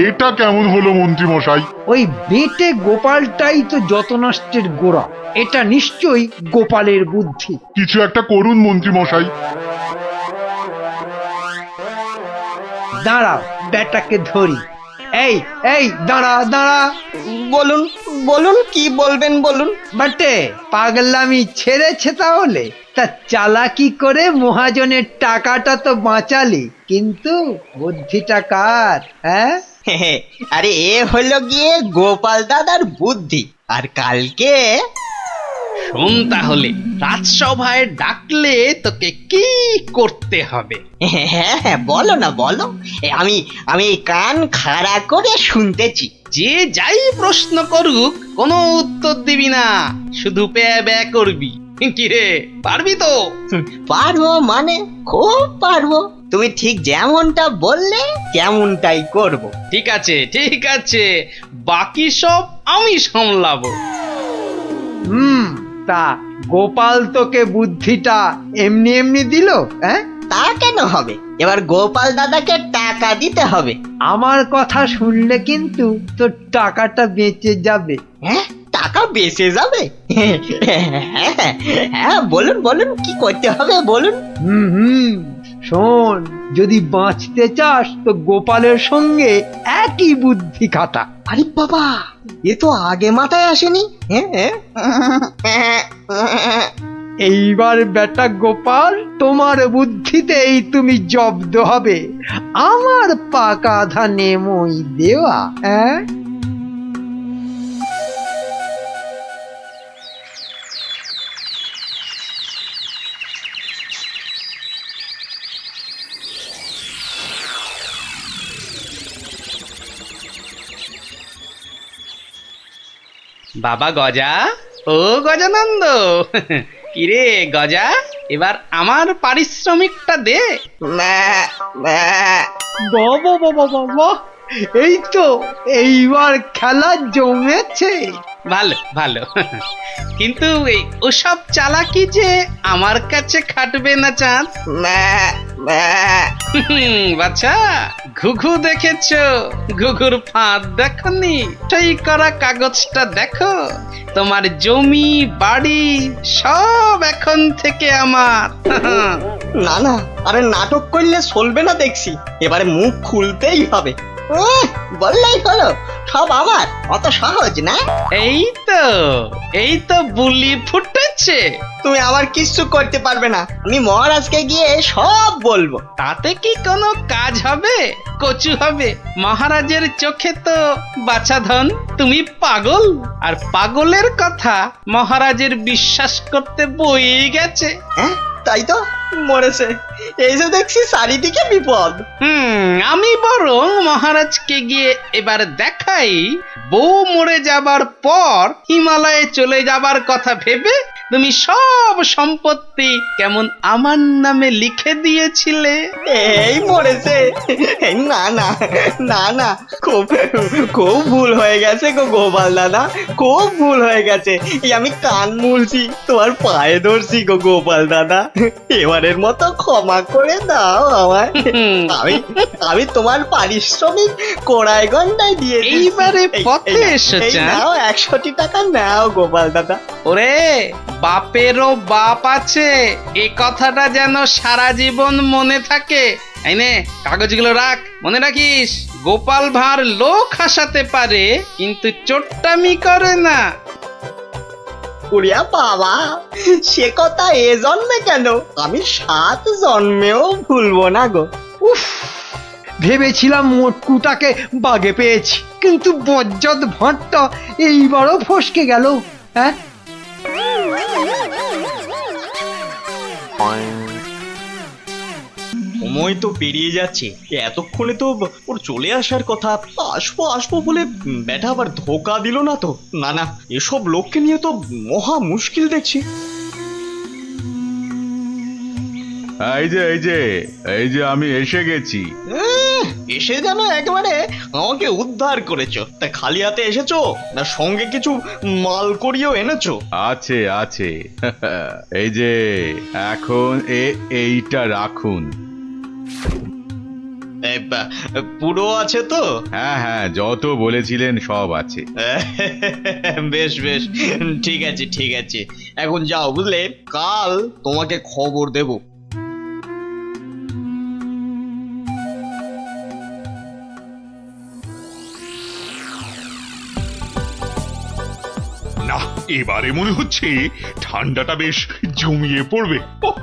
এটা কেমন হলো মন্ত্রী মশাই? ওই বেটে গোপালটাই তো যত নষ্টের গোড়া। এটা নিশ্চয়ই গোপালের বুদ্ধি। কিছু একটা করুন মন্ত্রী মশাই। দাঁড়াও, বেটাকে ধরি। এই এই, দাঁড়া দাঁড়া। বলুন বলুন, কি বলবেন বলুন। বাটে, পাগলামি ছেড়েছে তাহলে? তা চালাকি করে মহাজনের টাকাটা তো বাঁচালি, কিন্তু বুদ্ধিটা কার? হ্যাঁ, আরে এ হলো গিয়ে গোপাল দাদার বুদ্ধি। আর কালকে শোন তাহলে, রাজসভায় ডাকলে তোকে কি করতে হবে? হ্যাঁ, বলো না বলো। আমি আমি কান খাড়া করে শুনতেছি। যে যাই প্রশ্ন করুক কোনো উত্তর দিবি না, শুধু প্যা ব্যা করবি। কিরে, পারবি তো? পারবো মানে খুব পারবো। তুমি ঠিক যেমনটা বললে তেমনটাই করব। ঠিক আছে ঠিক আছে, বাকি সব আমি সামলাবো। তা গোপাল তোকে বুদ্ধিটা এমনি এমনি দিল? হ্যাঁ, তা কেন হবে? এবার গোপাল দাদাকে টাকা দিতে হবে। আমার কথা শুনলে কিন্তু তোর টাকাটা বেঁচে যাবে। হ্যাঁ, টাকা বেঁচে যাবে? হ্যাঁ, বলুন বলুন, কি করতে হবে বলুন। শোন, যদি বাঁচতে চাস তো গোপালের সঙ্গে একই বুদ্ধি খাটা। আরে বাবা, এ তো আগে মাথায় আসেনি। এইবার বেটা গোপাল, তোমার বুদ্ধিতেই তুমি জব্দ হবে। আমার পাকা ধানে মই দেওয়া। হ্যাঁ, বাবা গজা, ও গজানন্দ, কিরে গজা, এবার আমার পারিশ্রমিকটা দে। বাবা বাবা বাবা, এই তো এইবার খেলা জমেছে। ভালো ভালো, কিন্তু ওসব চালাকি যে আমার কাছে খাটবে না চাঁদ। বাচ্চা, ঘুঘু দেখেছো? ঘুঘুর ফাঁদ দেখনি? সেই করা কাগজটা দেখো। তোমার জমি বাড়ি সব এখন থেকে আমার। না না, আরে নাটক করলে চলবে না দেখছি, এবারে মুখ খুলতেই হবে। বললেই হলো সব আমার, অত সহজ না। এই তো বুলি ফুটেছে। তুমি আবার কিচ্ছু করতে পারবে না, আমি মহারাজকে গিয়ে সব বলবো। তাতে কি কোনো কাজ হবে? কচু হবে। মহারাজের চোখে তো বাছাধন তুমি পাগল, আর পাগলের কথা মহারাজের বিশ্বাস করতে বই গেছে। হ্যাঁ তাই তো, মরেছে। এই যে দেখছি চারিদিকে বিপদ। আমি বরং মহারাজকে গিয়ে এবার দেখাই, বউ মরে যাবার পর হিমালয়ে চলে যাবার কথা ভেবে তুমি সব সম্পত্তি কেমন আমার নামে লিখে দিয়েছিলে। এই মরেছে। না না না না, খুব খুব ভুল হয়ে গেছে গো গোপাল দাদা, খুব ভুল হয়ে গেছে। এই আমি কান মুলছি, তোমার পায়ে ধরছি গো গোপাল দাদা, এবারের মতো ক্ষমা করে দাও আমায়। আমি তোমার পারিশ্রমিক কোড়ায় গন্ডায় দিয়ে এইবারে পথে এসেছে। নাও 100 টাকা নাও গোপাল দাদা। ওরে, বাপেরও বাপ আছে, এ কথাটা যেন সারা জীবন মনে থাকে। এই নে কাগজগুলো রাখ, মনে রাখিস গোপাল ভাঁড় লোক হাসাতে পারে কিন্তু চোট্টামি করে না। উড়িয়া বাবা, সে কথা এ জন্মে কেন, আমি 7 জন্মেও ভুলবো না গো। উফ, ভেবেছিলাম মোটকুটাকে বাগে পেয়েছি, কিন্তু বজ্জত ভাঁড়টা এইবারও ফসকে গেল। হ্যাঁ, সময় তো পেরিয়ে যাচ্ছে, এতক্ষণে তো ওর চলে আসার কথা। আসবো আসবো বলে ব্যাটা আবার ধোকা দিল না তো? না না, এসব লোককে নিয়ে তো মহা মুশকিল দেখছি। এই যে আমি এসে গেছি। এসে যেন একেবারে আমাকে উদ্ধার করেছো। তা খালি হাতে এসেছো না সঙ্গে কিছু মাল করিয়েও এনেছো? আছে আছে এই যে এখন এইটা রাখুন। পুরো আছে তো? হ্যাঁ হ্যাঁ, যত বলেছিলেন সব আছে। বেশ বেশ, ঠিক আছে ঠিক আছে, এখন যাও বুঝলে, কাল তোমাকে খবর দেব। না, এবারে মনে হচ্ছে ঠান্ডাটা বেশ জমিয়ে পড়বে। ওহ,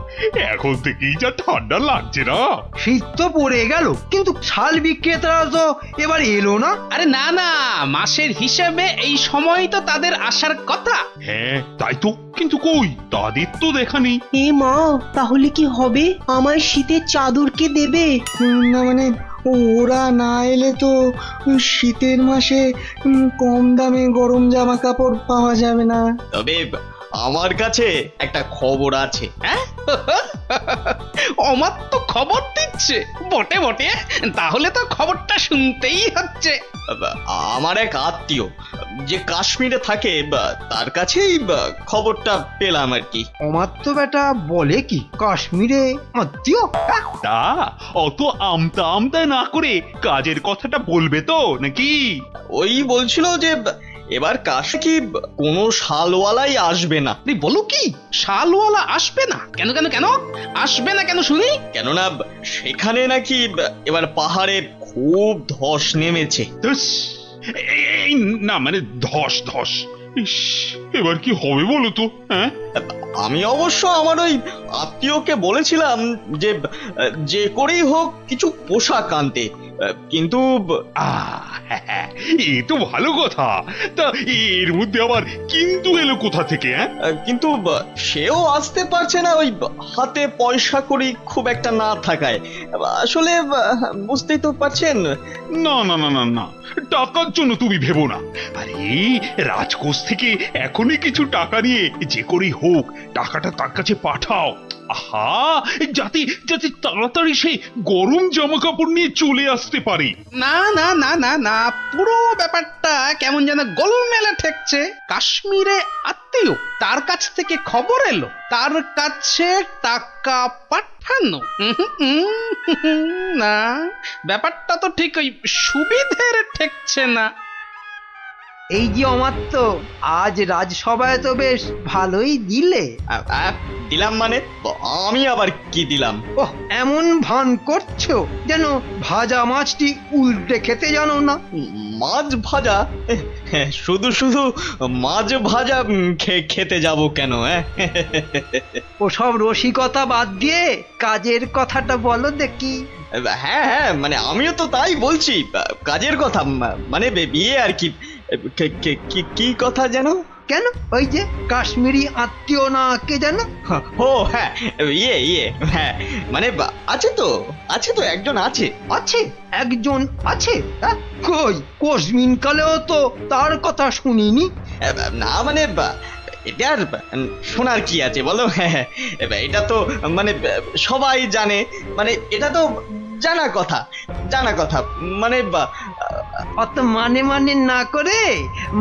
এখন থেকেই যা ঠান্ডা লাগছে না। শীত তো পড়ে গেল, কিন্তু শাল বিক্রেতারা তো এবার এলো না। আরে না না, মাসের হিসেবে এই সময় তো তাদের আসার কথা। হ্যাঁ তাই তো, কিন্তু কই তাদের তো দেখা নেই। এ মা, তাহলে কি হবে? আমার শীতের চাদর কে দেবে? না মানে ওরা না এলে তো শীতের মাসে কম দামে গরম জামা কাপড় পাওয়া যাবে না। তবে আমার কাছে একটা খবর আছে। হ্যাঁ, আমার তো খবর দিচ্ছে বটে বটে, তাহলে তো খবরটা শুনতেই হচ্ছে। আমার এক আত্মীয় যে কাশ্মীরে থাকে, তার কাছেই খবরটা পেলাম আর কি। আমার তো বেটা বলে কি, কাশ্মীরে আত্মীয়? তা অত আমতা আমতা না করে কাজের কথাটা বলবে তো নাকি? ওই বলছিল যে এবার কাশে কি কোনো শালওয়ালাই আসবে না। বলো কি, শালওয়ালা আসবে না? কেন কেন কেন আসবে না কেন শুনি? কেননা সেখানে নাকি এবার পাহাড়ে খুব ধস নেমেছে। ধস, এই না মানে ধস ধস, ইস, এবার কি হবে বলো তো? হ্যাঁ, আমি অবশ্য আমার ওই আত্মীয়কে বলেছিলাম যে যে করেই হোক কিছু পোশাক আনতে, কিন্তু এ তো ভালো কথা। তা এর মধ্যে আবার কিন্তু এলো কোথা থেকে? হ্যাঁ, কিন্তু সেও আসতে পারছে না, ওই হাতে পয়সা করি খুব একটা না থাকায়। আসলে বুঝতেই তো পারছেন। না না না না না, টাকার জন্য তুমি ভেবো না। আরে রাজকোষ থেকে এখনই কিছু টাকা নিয়ে যে করেই হোক টাকাটা তার কাছে পাঠাও। আহা, যাতে যাতে তাড়াতাড়ি সে গরম জামা কাপড় নিয়ে চলে আসতে পারে। না না না না না, পুরো ব্যাপারটা কেমন যেন গোলমেলে ঠেকছে। কাশ্মীরে আত্মীয়, তার কাছ থেকে খবর এলো, তার কাছে টাকা পাঠানো। না, ব্যাপারটা তো ঠিক ওই সুবিধের ঠেকছে না। এই যে অমাত্য, আজ রাজসভায় তো বেশ ভালোই দিলে। দিলাম মানে আমি আবার কি দিলাম? ওহ, এমন ভান করছো যেন ভাজা মাছটি উল্টে খেতে জানো না। মাছ ভাজা? শুধু শুধু মাছ ভাজা খেতে যাব কেন? ওসব রসিকতা বাদ দিয়ে কাজের কথাটা বলো দেখি। হ্যাঁ হ্যাঁ, মানে আমিও তো তাই বলছি, কাজের কথা, মানে বিয়ে আর কি। কি কথা যেন? কেন, ওই যে কাশ্মীরি আত্মীয় না কে যেন? ও হ্যাঁ, ইয়ে হ্যাঁ, মানে আছে তো একজন আছে। আছে? একজন আছে? কই, কোশমিন কালেও তো তার কথা শুনিনি। না মানে এটা আর শোনার কি আছে বলো? এটা তো মানে সবাই জানে, মানে এটা তো জানা কথা মানে অত মানে মানে না করে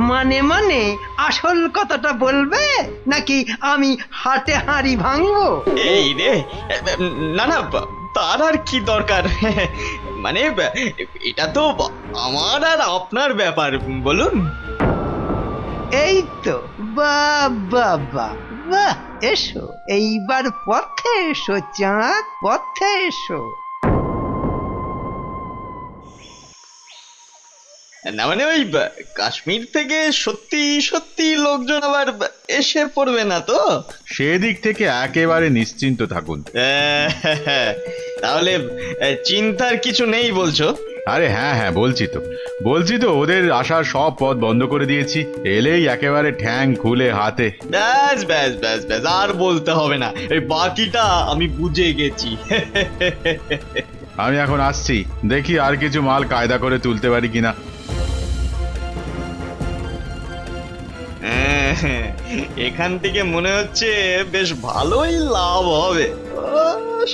মানে আসল কথাটা বলবে, নাকি আমি হাটে হাঁড়ি ভাঙবো? এই রে, না না, তার আর কি দরকার? মানে এটা তো আমার আর আপনার ব্যাপার, বলুন। এই তো, বাহ বাহ বাহ বাহ, এসো এইবার পথে এসো চাঁদ, পথে এসো। না মানে ওই কাশ্মীর থেকে সত্যি সত্যি লোকজন আবার এসে পড়বে না তো? সেদিক থেকে একেবারে নিশ্চিন্ত থাকুন। তাহলে চিন্তার কিছু নেই বলছো? আরে হ্যাঁ হ্যাঁ, বলছি তো ওদের আসার সব পথ বন্ধ করে দিয়েছি। এলেই একেবারে ঠ্যাং খুলে হাতে। ব্যাস ব্যাস ব্যাস ব্যাস, আর বলতে হবে না, এই বাকিটা আমি বুঝে গেছি। আমি এখন আসছি, দেখি আর কিছু মাল কায়দা করে তুলতে পারি কিনা। এখান থেকে মনে হচ্ছে বেশ ভালোই লাভ হবে।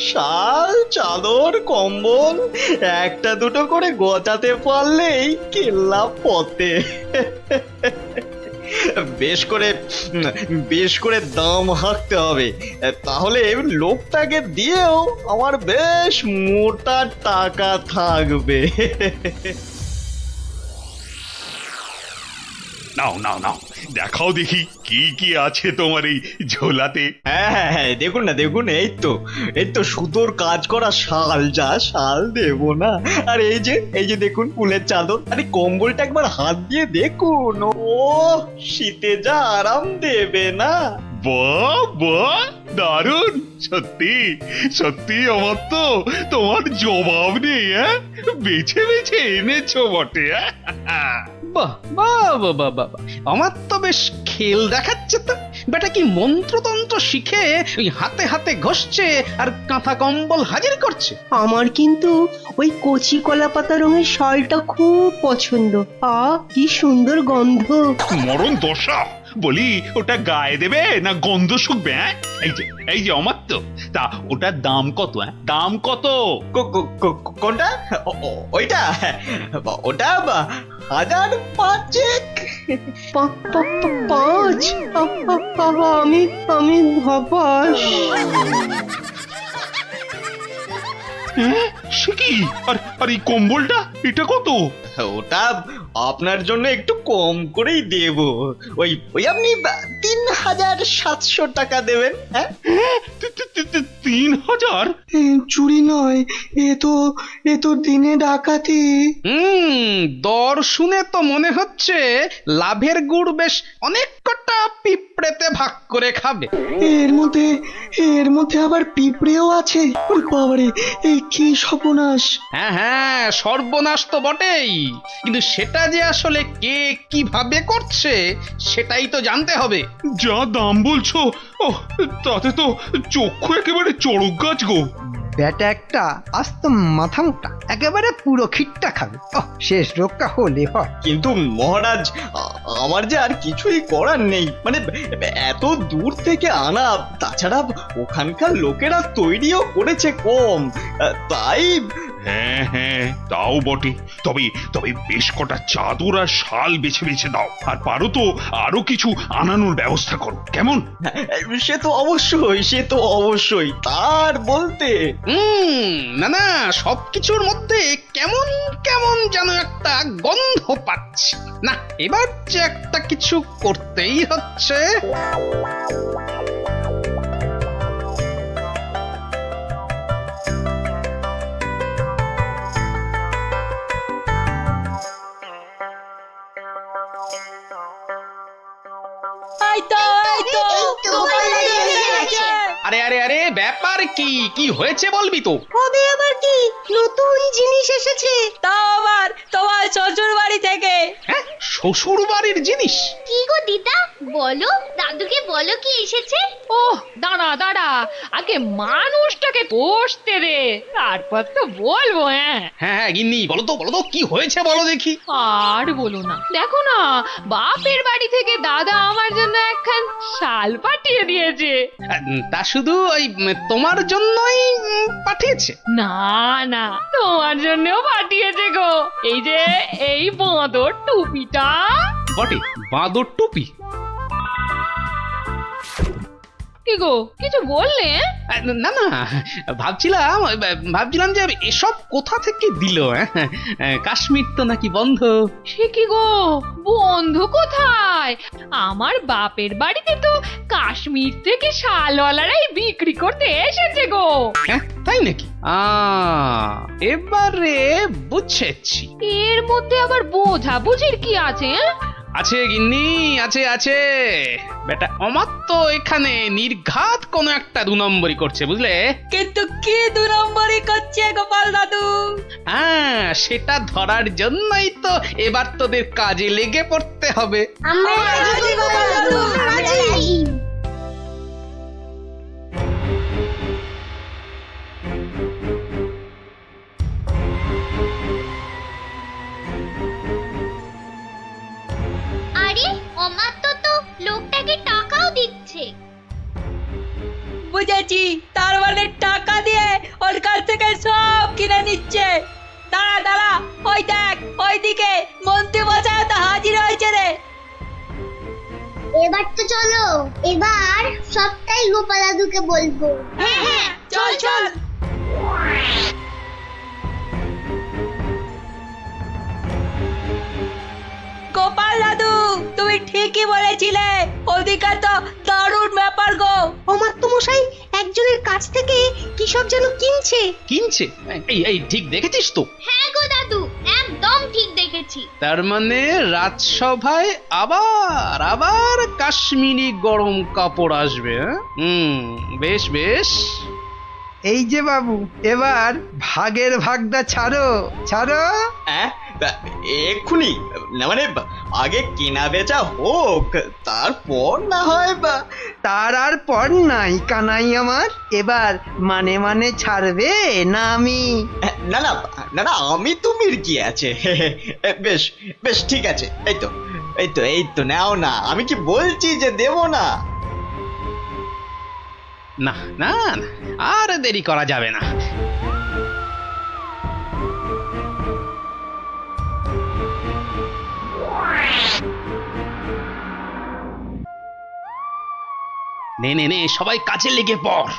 শাল, চাদর, কম্বল একটা দুটো করে গোছাতে পারলেই কেল্লা পথে। বেশ করে দাম হাঁকতে হবে, তাহলে লোকটাকে দিয়েও আমার বেশ মোটা টাকা থাকবে। নাও নাও নাও, দেখাও দেখি কি কি আছে তোমার এই ঝোলাতে। হ্যাঁ, দেখুন না, দেখুন, এই তো সুতোর কাজ করা শাল, যা শাল দেবো না। আর এই যে দেখুন ফুলের চাদর, আরে কম্বলটা একবার হাত দিয়ে দেখুন, ও শীতে যা আরাম দেবে না। বাহ বাহ, দারুণ! সত্যি সত্যি আমার তো তোমার জবাব নেই। বেছে বেছে এনেছো বটে। বাহ বাহ বাহ বাহ বাহ, আমার তো বেশ খেল দেখাচ্ছে তো। বেটা কি মন্ত্রতন্ত্র শিখে ওই হাতে হাতে ঘষছে আর কাঁথা কম্বল হাজির করছে। আমার কিন্তু ওই কচি কলা পাতা রঙের শালটা খুব পছন্দ। কি সুন্দর গন্ধ। মরণ দশা, বলি ওটা গায়ে দেবে না গন্ধ শুকবে? এই যে অমাত্য, তা ওটার দাম কত? দাম কত? কোনটা? ওইটা? ওটা 1005। 5? আমি হবাস। সে কি? আর এই কম্বলটা, এটা কত? ওটা আপনার জন্য একটু কম করেই দেব, ওই আপনি 3700 টাকা দেবেন। হ্যাঁ, 3000? চুরি নয়, এ তো দিনে ডাকাতি। দর শুনে তো মনে হচ্ছে লাভের গুড় বেশ অনেক কটা পিঁপড়েতে ভাগ করে খাবে। এর মধ্যে আবার পিঁপড়েও আছে? বাবারে, এই কি সর্বনাশ! হ্যাঁ, সর্বনাশ তো বটেই, কিন্তু সেটা যে আসলে কে কিভাবে করছে সেটাই তো জানতে হবে। যা দাম বলছো, তাতে তো চক্ষু একেবারে চড়ক গাছ গো। ব্যাটা একটা আস্ত মাথা মোটা, একেবারে পুরো খিটটা খাবে। শেষ রক্ষা হলে হয়। কিন্তু মহারাজ, আমার যে আর কিছুই করার নেই, মানে এত দূর থেকে আনা, তাছাড়া ওখানকার লোকেরা তৈরিও করেছে কম, তাই হ্যাঁ হ্যাঁ, তাও বটে। তবে তবে বেশ কটা চাদর আর শাল বেছে বেছে দাও, আর পারো তো আরো কিছু আনানোর ব্যবস্থা করো, কেমন? সে তো অবশ্যই, সে তো অবশ্যই, তার বলতে। না না, সবকিছুর মধ্যে কেমন কেমন যেন একটা গন্ধ পাচ্ছি। না, এবার যে একটা কিছু করতেই হচ্ছে। আরে আরে আরে, ব্যাপার কি? কি হয়েছে বলবি তো? কবে আবার কি নতুন জিনিস এসেছে, তাও আবার তোমার শ্বশুর বাড়ি থেকে। হ্যাঁ, শ্বশুর বাড়ির জিনিস? কি গো দিদা, বলো, দাদুকে বলো কি এসেছে। ওহ, দাঁড়া দাঁড়া, আগে মানুষটাকে বসতে দে, তারপর তো বলবো। হ্যাঁ হ্যাঁ হ্যাঁ, গিন্নি, বলো তো কি হয়েছে, বলো দেখি। আর বলো না, দেখো না, বাপের বাড়ি থেকে দাদা আমার জন্য একখান শাল পাঠিয়ে দিয়েছে। তা শুধু ওই তোমার জন্যই পাঠিয়েছে? না না, তোমার জন্যও পাঠিয়েছে গো। এই যে এই বাঁদর টুপিটা। বটে, বাঁদর টুপি? কি গো, কিছু বললে? না না, ভাবছিলাম যে এসব কোথা থেকে দিল। কাশ্মীর তো নাকি বন্ধ। সে কি গো, বন্ধ কোথায়? আমার বাপের বাড়িতে তো কাশ্মীর থেকে শালওয়ালারাই বিক্রি করতে এসেছে গো। হ্যাঁ, তাই নাকি? এবারে বুঝেছি। এর মধ্যে আবার বোঝাবুঝির কি আছে? আছে গিন্নি, আছে আছে। বেটা অমাত্য এখানে নির্ঘাত কোনো একটা 2 নম্বরই করছে, বুঝলে? কিন্তু কি 2 নম্বরই করছে গোপাল দাদু? হ্যাঁ, সেটা ধরার জন্যই তো এবার তোদের কাজে লেগে পড়তে হবে। আমরা রাজি গোপাল দাদু, রাজি। আরে অমাত্য তো লোকটাকে টাকাও দিচ্ছে। বুঝেছি, তার মানে টাকা দিয়ে ওর কাছ থেকে সব কিনে নিচ্ছে। দাঁড়া দাঁড়া, ওই দেখ, ওইদিকে মন্ত্রী মশাই তো হাজির হয়েছে রে। এবার তো চলো, এবার সবটাই গোপাল দাদুকে বলবো। হ্যাঁ হ্যাঁ, চল চল। গোপাল দাদু, তুমি ঠিকই বলেছিলে, ওদিকে তো দারুণ ব্যাপার গো। অমাত্য মশাই একজনের কাছ থেকে কি সব যেন কিনছে। কিনছে? এই ঠিক দেখেছিস তো? হ্যাঁ গো দাদু, একদম ঠিক দেখেছি। তার মানে রাজসভায় আবার আবার কাশ্মীরি গরম কাপড় আসবে। বেশ বেশ। এই যে বাবু, এবার ভাগের ভাগটা ছাড়ো ছাড়ো। এক্ষুনি না, মানে আগে কেনা বেচা হোক, তারপর না হয়। তার আর পর নাই কানাই আমার। এবার মানে মানে ছাড়বে না আমি? না না না না, আমি তুমির কি আছে। বেশ বেশ, ঠিক আছে। এই তো নাও না, আমি কি বলছি যে দেব না? না না না, আর দেরি করা যাবে না। নে নে নে, সবাই কাজে লেগে পড়।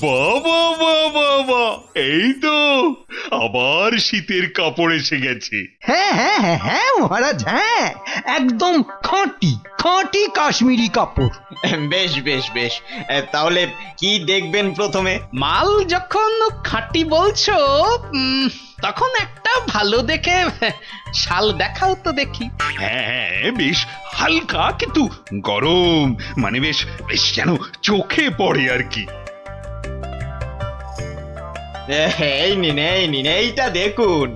বাবা বাবা বাবা, এই তো আবার শীতের কাপড় এসে গেছে। হ্যাঁ হ্যাঁ হ্যাঁ হ্যাঁ মহারাজ, হ্যাঁ, একদম খাঁটি খাঁটি কাশ্মীরি কাপড়। বেশ বেশ বেশ, তাহলে কি দেখবেন প্রথমে? মাল যখন খাঁটি বলছো, তখন একটা ভালো দেখে শাল দেখাও তো দেখি। হ্যাঁ হ্যাঁ, বেশ হালকা কিন্তু গরম, মানে বেশ বেশ যেন চোখে পড়ে আর কি। এই নিন এই নিন, এইটা দেখুন।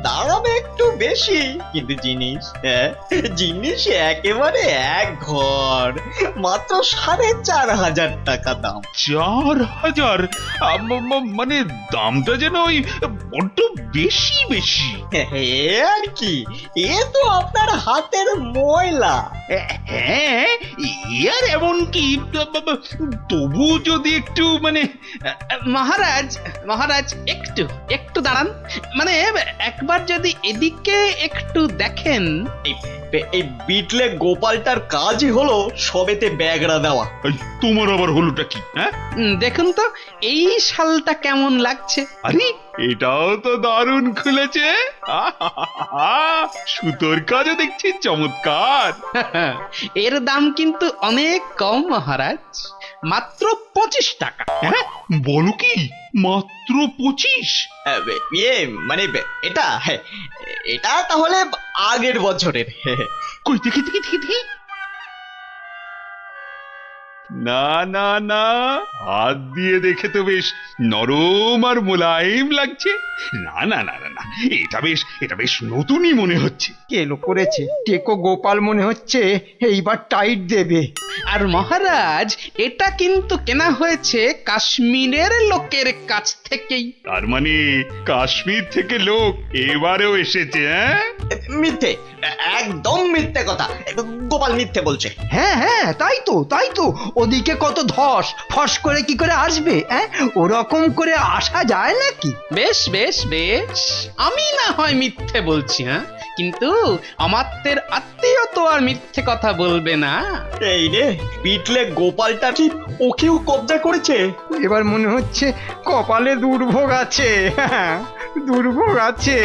দাম একটু বেশি, কিন্তু জিনিস, জিনিস একেবারে এক ঘর। মাত্র 4,500 টাকা দাম। 4,000? মানে দামটা যেন ওই বড্ড বেশি বেশি। এ আর কি, এ তো আপনার হাতের ময়লা। হ্যাঁ, এ আর এমন কি, তবু যদি একটু মানে মহারাজ মহারাজ একটু একটু দাঁড়ান, মানে একবার যদি এদিকে একটু দেখেন। এই বিটলে গোপালটার কাজই হলো সবেতে ব্যাগড়া দেওয়া। এই, তোমার আবার হলোটা কি? হ্যাঁ, দেখুন তো এই শালটা কেমন লাগছে। আরে এটাও তো দারুণ খুলেছে। আহাহাহা, সুতোর কাজও দেখছি চমৎকার। এর দাম কিন্তু অনেক কম মহারাজ, মাত্র 25 টাকা। হ্যাঁ, বলো কি, মাত্র 25? ইয়ে মানে এটা তাহলে আগের বছরের। কই দেখি দেখি দেখি দেখি। না না না, হাত দিয়ে দেখে তো বেশ নরম আর মোলায়েম লাগছে। না না না না না, এটা বেশ নতুনই মনে হচ্ছে। কেলো করেছে, টেকো গোপাল মনে হচ্ছে এইবার টাইট দেবে। আর মহারাজ এটা কিন্তু কেনা হয়েছে কাশ্মীরের লোকের কাছ থেকেই। তার মানে কাশ্মীর থেকে লোক এবারেও এসেছে? হ্যাঁ, মিথ্যে, একদম মিথ্যে কথা, গোপাল মিথ্যে বলছে। হ্যাঁ হ্যাঁ, তাই তো ওদিকে কত ধস, ফস করে কি করে আসবে? ওরকম করে আসা যায় নাকি? বেশ বেশ বেশ, আমি না হয় মিথ্যে বলছি, হ্যাঁ, কিন্তু আমাদের আত্মীয় তো আর মিথ্যে কথা বলবে না। এই রে, পিটলে গোপালটা কি ওকেও কবজা করেছে? এবার মনে হচ্ছে কপালে দুর্ভোগ আছে। হ্যাঁ, দুর্ভোগ আছে।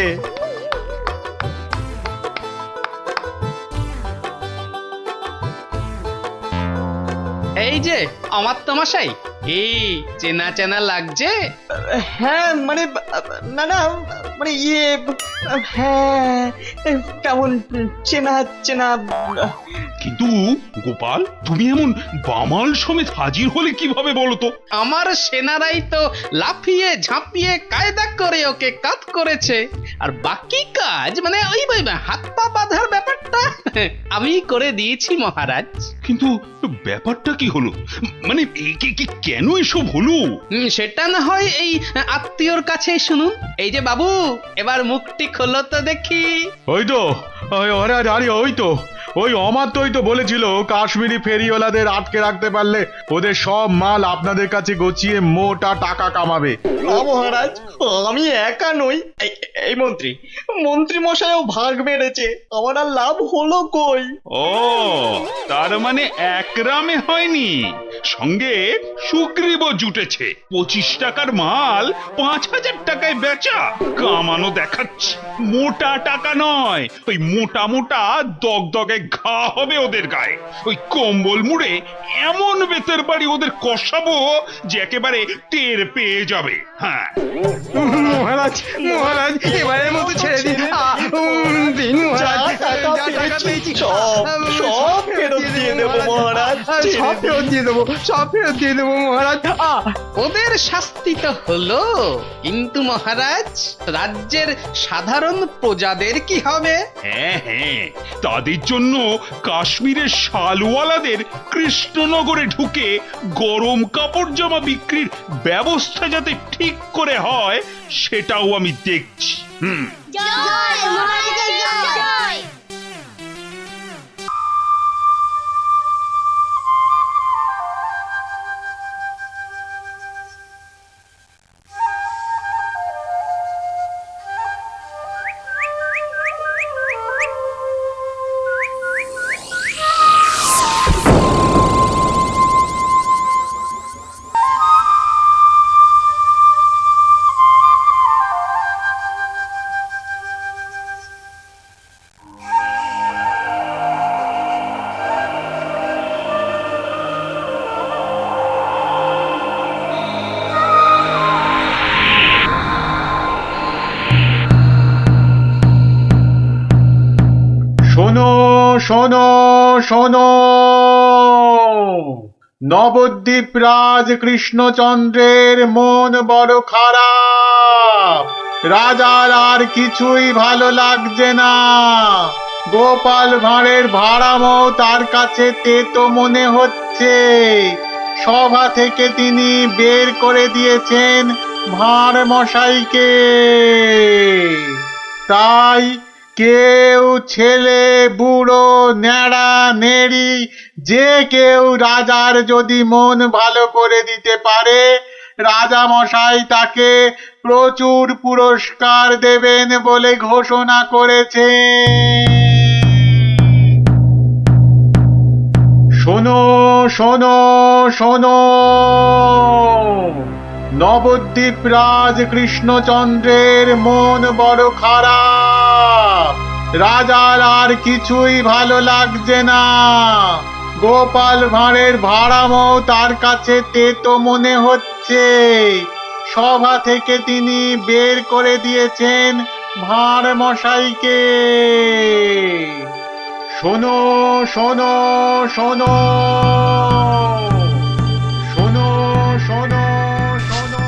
এই যে আমার তো মশাই, এই চেনা চেনা লাগছে। হ্যাঁ মানে, না না মানে ইয়ে, হ্যাঁ কেমন চেনা চেনা। কিন্তু গোপাল, তুমি এমন বামাল সমেত হাজির হলে কিভাবে বলো তো? আমার সেনারাই তো লাফিয়ে ঝাঁপিয়ে কায়দা করে ওকে কাত করেছে, আর বাকি কাজ মানে ওই হাত পা বাঁধার ব্যাপারটা আমি করে দিয়েছি মহারাজ। কিন্তু ব্যাপারটা কি হলো, মানে কেন এসব হলো? সেটা না হয় এই আত্মীয়র কাছেই শুনুন। এই যে বাবু, এবার মুখটি খোলো তো দেখি। ওই তো, ওই অমাত্যই তো বলেছিল কাশ্মীরি ফেরিওয়ালাদের আটকে রাখতে পারলে ওদের সব মাল আপনাদের কাছে গছিয়ে মোটা টাকা কামাবে। না মহারাজ, আমি একা নই, এই মন্ত্রী মশাইও ভাগ মেরেছে, আমার আর লাভ হলো কই? ও, তার মানে একরামে হয়নি, সঙ্গে সুগ্রীবও জুটেছে। 25 টাকার মাল 5,000 টাকায় বেচা, কামানো দেখাচ্ছে। মোটা টাকা নয়, ওই মোটা মোটা দগদগে ঘা হবে ওদের গায়ে। ওই কম্বল মুড়ে এমন বেতের বাড়ি ওদের কষাবো যে একেবারে টের পেয়ে যাবে। হ্যাঁ মহারাজ, এবারের মতো ছেড়ে দিন। দিন মহারাজ, যা টাকা পেয়েছি সব ফেরত দিয়ে দেবো মহারাজ, সব ফেরত দিয়ে দেবো মহারাজ। ওদের শাস্তি তো হলো, কিন্তু মহারাজ রাজ্যের সাধারণ প্রজাদের কি হবে? হ্যাঁ হ্যাঁ, তাদের জন্য কাশ্মীরের শালওয়ালাদের কৃষ্ণনগরে ঢুকে গরম কাপড় জামা বিক্রির ব্যবস্থা যাতে ঠিক করে হয় সেটাও আমি দেখছি। জয় মহারাজের জয়। শোনো শোনো শোনো, নবদ্বীপ রাজ কৃষ্ণচন্দ্রের মন বড় খারাপ, রাজার আর কিছুই ভালো লাগছে না। গোপাল ভাঁড়ের ভাড়ামো তার কাছে তেতো মনে হচ্ছে। সভা থেকে তিনি বের করে দিয়েছেন ভাঁড় মশাইকে। তাই কেউ ছেলে বুড়ো ন্যাড়া নেড়ি যে কেউ রাজার যদি মন ভালো করে দিতে পারে, রাজা মশাই তাকে প্রচুর পুরস্কার দেবেন বলে ঘোষণা করেছে। শোনো শোনো শোনো, নবদ্বীপ রাজ কৃষ্ণচন্দ্রের মন বড় খারাপ। রাজার আর কিছুই ভালো লাগছে না। গোপাল ভাঁড়ের ভাড়ামো তার কাছে তেতো মনে হচ্ছে। সভা থেকে তিনি বের করে দিয়েছেন ভাঁড় মশাইকে। শোনো শোনো শোনো, শোনো শোনো শোনো।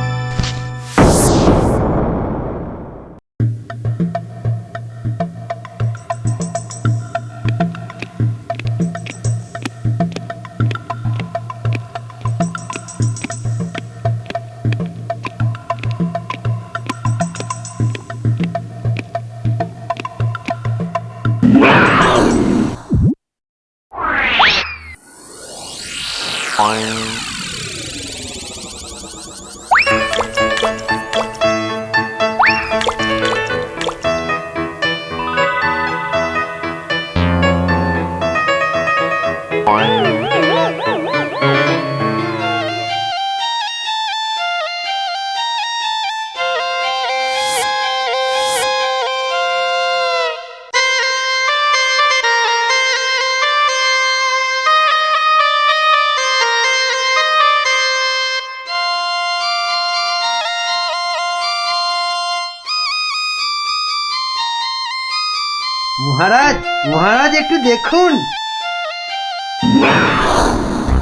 মহারাজ, মহারাজ একটু দেখুন।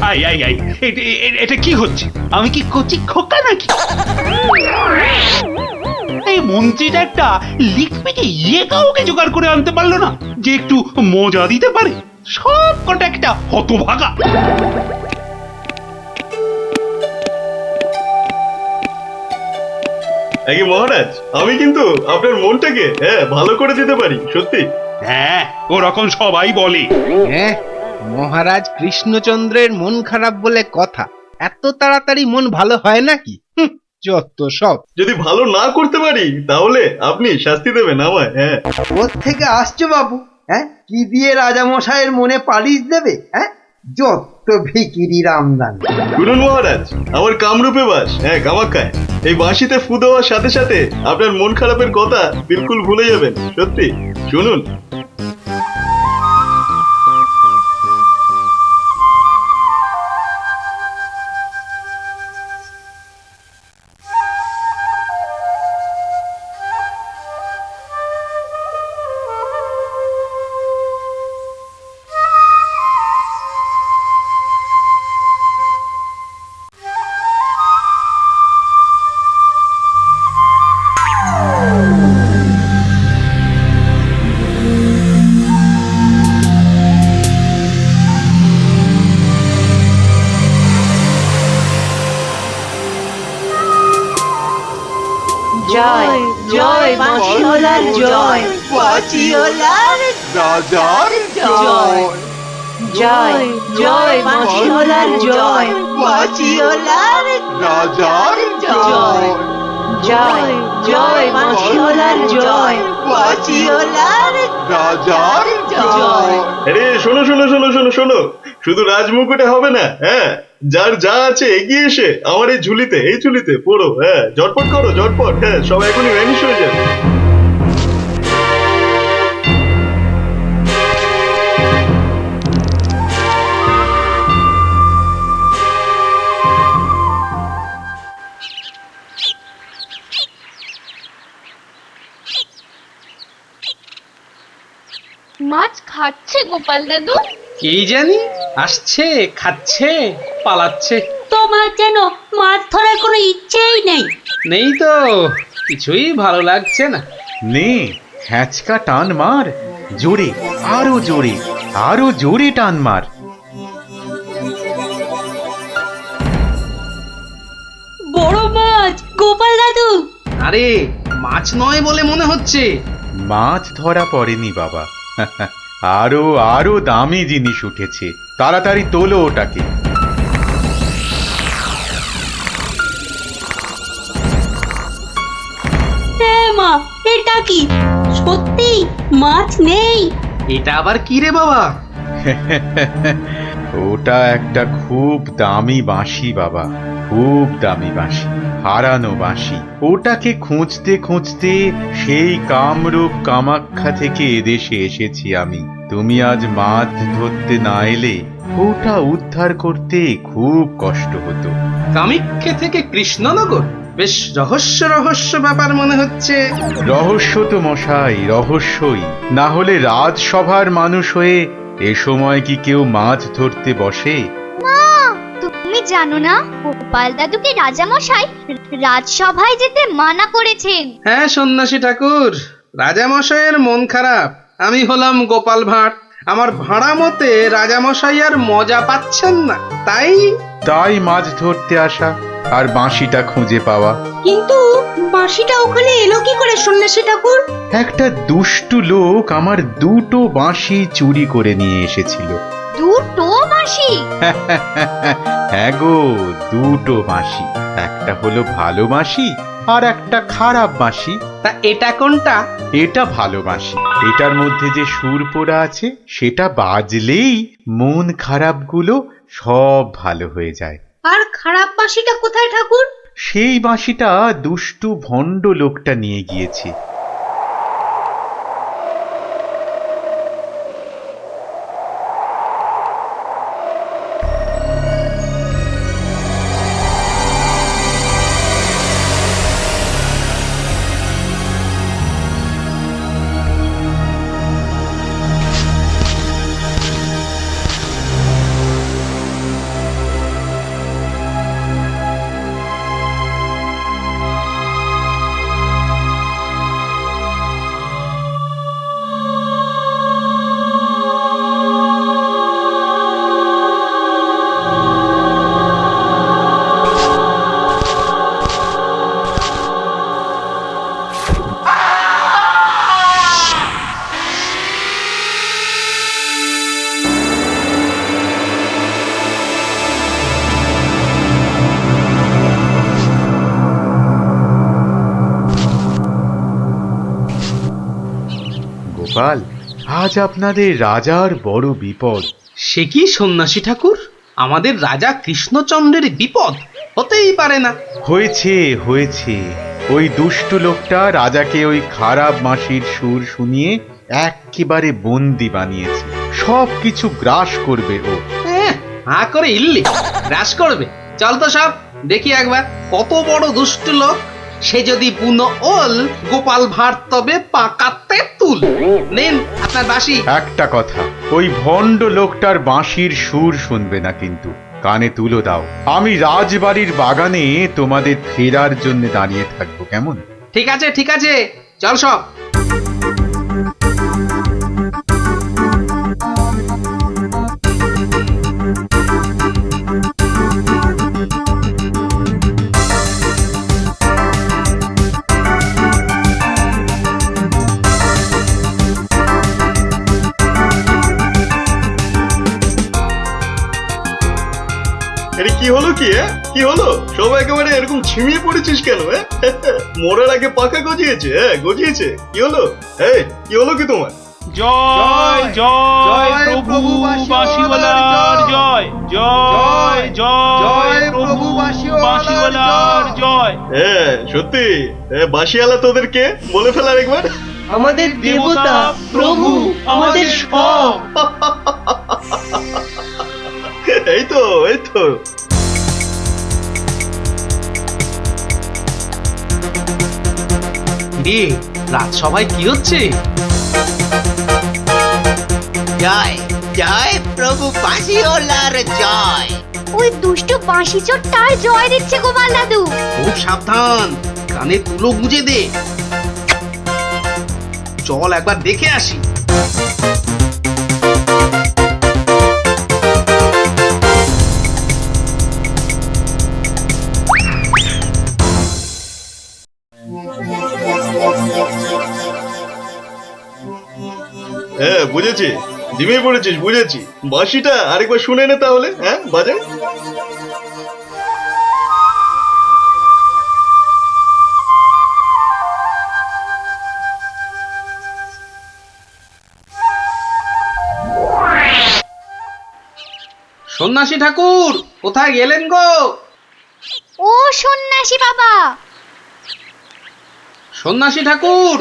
আই আই আই, এটা কি হচ্ছে? আমি কি কচি খোকা নাকি? এই মন্ত্রীটা একটা লিখপিকে কাউকে জোগাড় করে আনতে পারলো না যে একটু মজা দিতে পারে। সব কটা একটা হতভাগা। আগে মহারাজ, আমি কিন্তু আপনার মনটাকে ভালো করে দিতে পারি, সত্যি। হ্যাঁ, ওরকম সবাই বলে। হ্যাঁ, মহারাজ কৃষ্ণচন্দ্রের মন খারাপ বলে কথা। এত তাড়াতাড়ি মন ভালো হয় নাকি? যত সব। যদি ভালো না করতে পারি তাহলে আপনি শাস্তি দেবেন আমায়। হ্যাঁ, কোত্থেকে আসছো বাবু? হ্যাঁ, কি দিয়ে রাজা মশাইয়ের মনে পালিশ দেবে? হ্যাঁ, যত ভিকিরির আমদানি। শুনুন মহারাজ, আমার কামরূপে বাস, কামাখ্যায়। এই বাঁশিতে ফু দেওয়ার সাথে সাথে আপনার মন খারাপের কথা বিলকুল ভুলে যাবেন, সত্যি। শুনুন। জয় জয় বাঁশিওয়ালার জয়, বাঁশিওয়ালার রাজার জয়। জয় জয় বাঁশিওয়ালার জয়, বাঁশিওয়ালার রাজার জয়। জয় জয় বাঁশিওয়ালার জয়, বাঁশিওয়ালার রাজার জয়। আরে শোনো শোনো শোনো শোনো শোনো, শুধু রাজমুকুটে হবে না। হ্যাঁ, যার যা আছে এগিয়ে এসে আমার এই ঝুলিতে পড়ো। হ্যাঁ, ঝটপট করো, ঝটপট। হ্যাঁ, সব এখনই ভ্যানিশ হয়ে যাবে। মাছ খাচ্ছে গোপাল দাদু? এই জানি, আসছে, খাচ্ছে, পালাচ্ছে। তোমার যেন মাছ ধরার কোনো ইচ্ছেই নেই। নেই তো, কিছুই ভালো লাগছে না। নে, হ্যাঁচকা টান মার, জোরে, আরো জোরে, আরো জোরে টান মার। বড় মাছ, গোপাল দাদু। আরে মাছ নয় বলে মনে হচ্ছে। মাছ ধরা পড়েনি বাবা, আরো আরো দামি জিনিস উঠেছে। তাড়াতাড়ি তোলো ওটাকে। মা, এটা কি সত্যি মাছ নেই? এটা আবার কি রে বাবা? ওটা একটা খুব দামি বাঁশি বাবা, খুব দামি বাঁশি, হারানো বাঁশি। ওটাকে খুঁজতে খুঁজতে সেই কামরূপ কামাখ্যা থেকে এদেশে এসেছি আমি। তুমি আজ মাছ ধরতে না এলে ওটা উদ্ধার করতে খুব কষ্ট হতো। কামাখ্যা থেকে কৃষ্ণনগর? বেশ রহস্য রহস্য ব্যাপার মনে হচ্ছে। রহস্য তো মশাই, রহস্যই। না হলে রাজসভার মানুষ হয়ে এ সময় কি কেউ মাছ ধরতে বসে? তুমি জানো না গোপাল দাদুকে রাজামশাই রাজসভায় যেতে মানা করেছেন। হ্যাঁ সন্ন্যাসী ঠাকুর, রাজামশাইয়ের মন খারাপ। আমি হলাম গোপাল ভাঁড়। আমার ভাড়া মতে রাজামশাই আর মজা পাচ্ছেন না, তাই মাছ ধরতে আসা আর বাঁশিটা খুঁজে পাওয়া। কিন্তু বাঁশিটা ওখানে এলো কি করে সন্ন্যাসী ঠাকুর? একটা দুষ্টু লোক আমার দুটো বাঁশি চুরি করে নিয়ে এসেছিল। দুটো বাঁশি? হ্যাঁ গো, দুটো বাঁশি। একটা হলো ভালো বাঁশি আর একটা খারাপ বাঁশি। তা এটা কোনটা? এটা ভালো বাঁশি। এটার মধ্যে যে সুর পোড়া আছে সেটা বাজলেই মন খারাপগুলো সব ভালো হয়ে যায়। আর খারাপ বাঁশিটা কোথায় ঠাকুর? সেই বাঁশিটা দুষ্টু ভণ্ড লোকটা নিয়ে গিয়েছে। গোপাল, আজ আপনাদের রাজার বড় বিপদ। সে কি সন্ন্যাসী ঠাকুর? আমাদের রাজা কৃষ্ণচন্দ্রের বিপদ? হতেই পারে না। হয়েছে হয়েছে, ওই দুষ্টু লোকটা রাজাকে ওই খারাপ বাঁশির সুর শুনিয়ে একেবারে বন্দি বানিয়েছে। সব কিছু গ্রাস করবে ও। হাঁ করে ইল্লি গ্রাস করবে? চল তো সব দেখি একবার, কত বড় দুষ্ট লোক। সে যদি বুনো ওল, গোপাল ভাঁড় তবে পাকাতে তুল। নেন আপনার বাঁশি। একটা কথা, ওই ভণ্ড লোকটার বাঁশির সুর শুনবে না কিন্তু। কানে তুলো দাও। আমি রাজবাড়ির বাগানে তোমাদের ফেরার জন্য দাঁড়িয়ে থাকবো, কেমন? ঠিক আছে ঠিক আছে, চল সব। আরে কি হলো কি? কি হলো? সবাই একেবারে এরকম ঝিমিয়ে পড়েছিস কেন? মোড়ের আগে পাকা গজিয়েছে? গজিয়েছে? কি হলো? কি হলো কি তোমার? জয় জয় প্রভু বাঁশিওয়ালার জয়, জয় জয় প্রভু বাঁশিওয়ালার জয়। সত্যি বাঁশিওয়ালা তোদের কে বলে ফেলার একবার? আমাদের দেবতা, প্রভু, আমাদের সব। এই তো এই তো। রাজসভায় কি হচ্ছে? জয় জয় প্রভু বাঁশিওয়ালার জয়। ওই দুষ্টু বাঁশি চোরটার জয় দিচ্ছে গোপাল দাদু। খুব সাবধান, কানে তুলো গুঁজে দে। চল একবার দেখে আসি। হ্যাঁ বুঝেছি, জিমে পড়েছিস, বুঝেছি। বাঁশিটা আরেকবার শুনে নে তাহলে, হ্যাঁ বাজে। সন্ন্যাসী ঠাকুর কোথায় গেলেন গো? ও সন্ন্যাসী বাবা, সন্ন্যাসী ঠাকুর,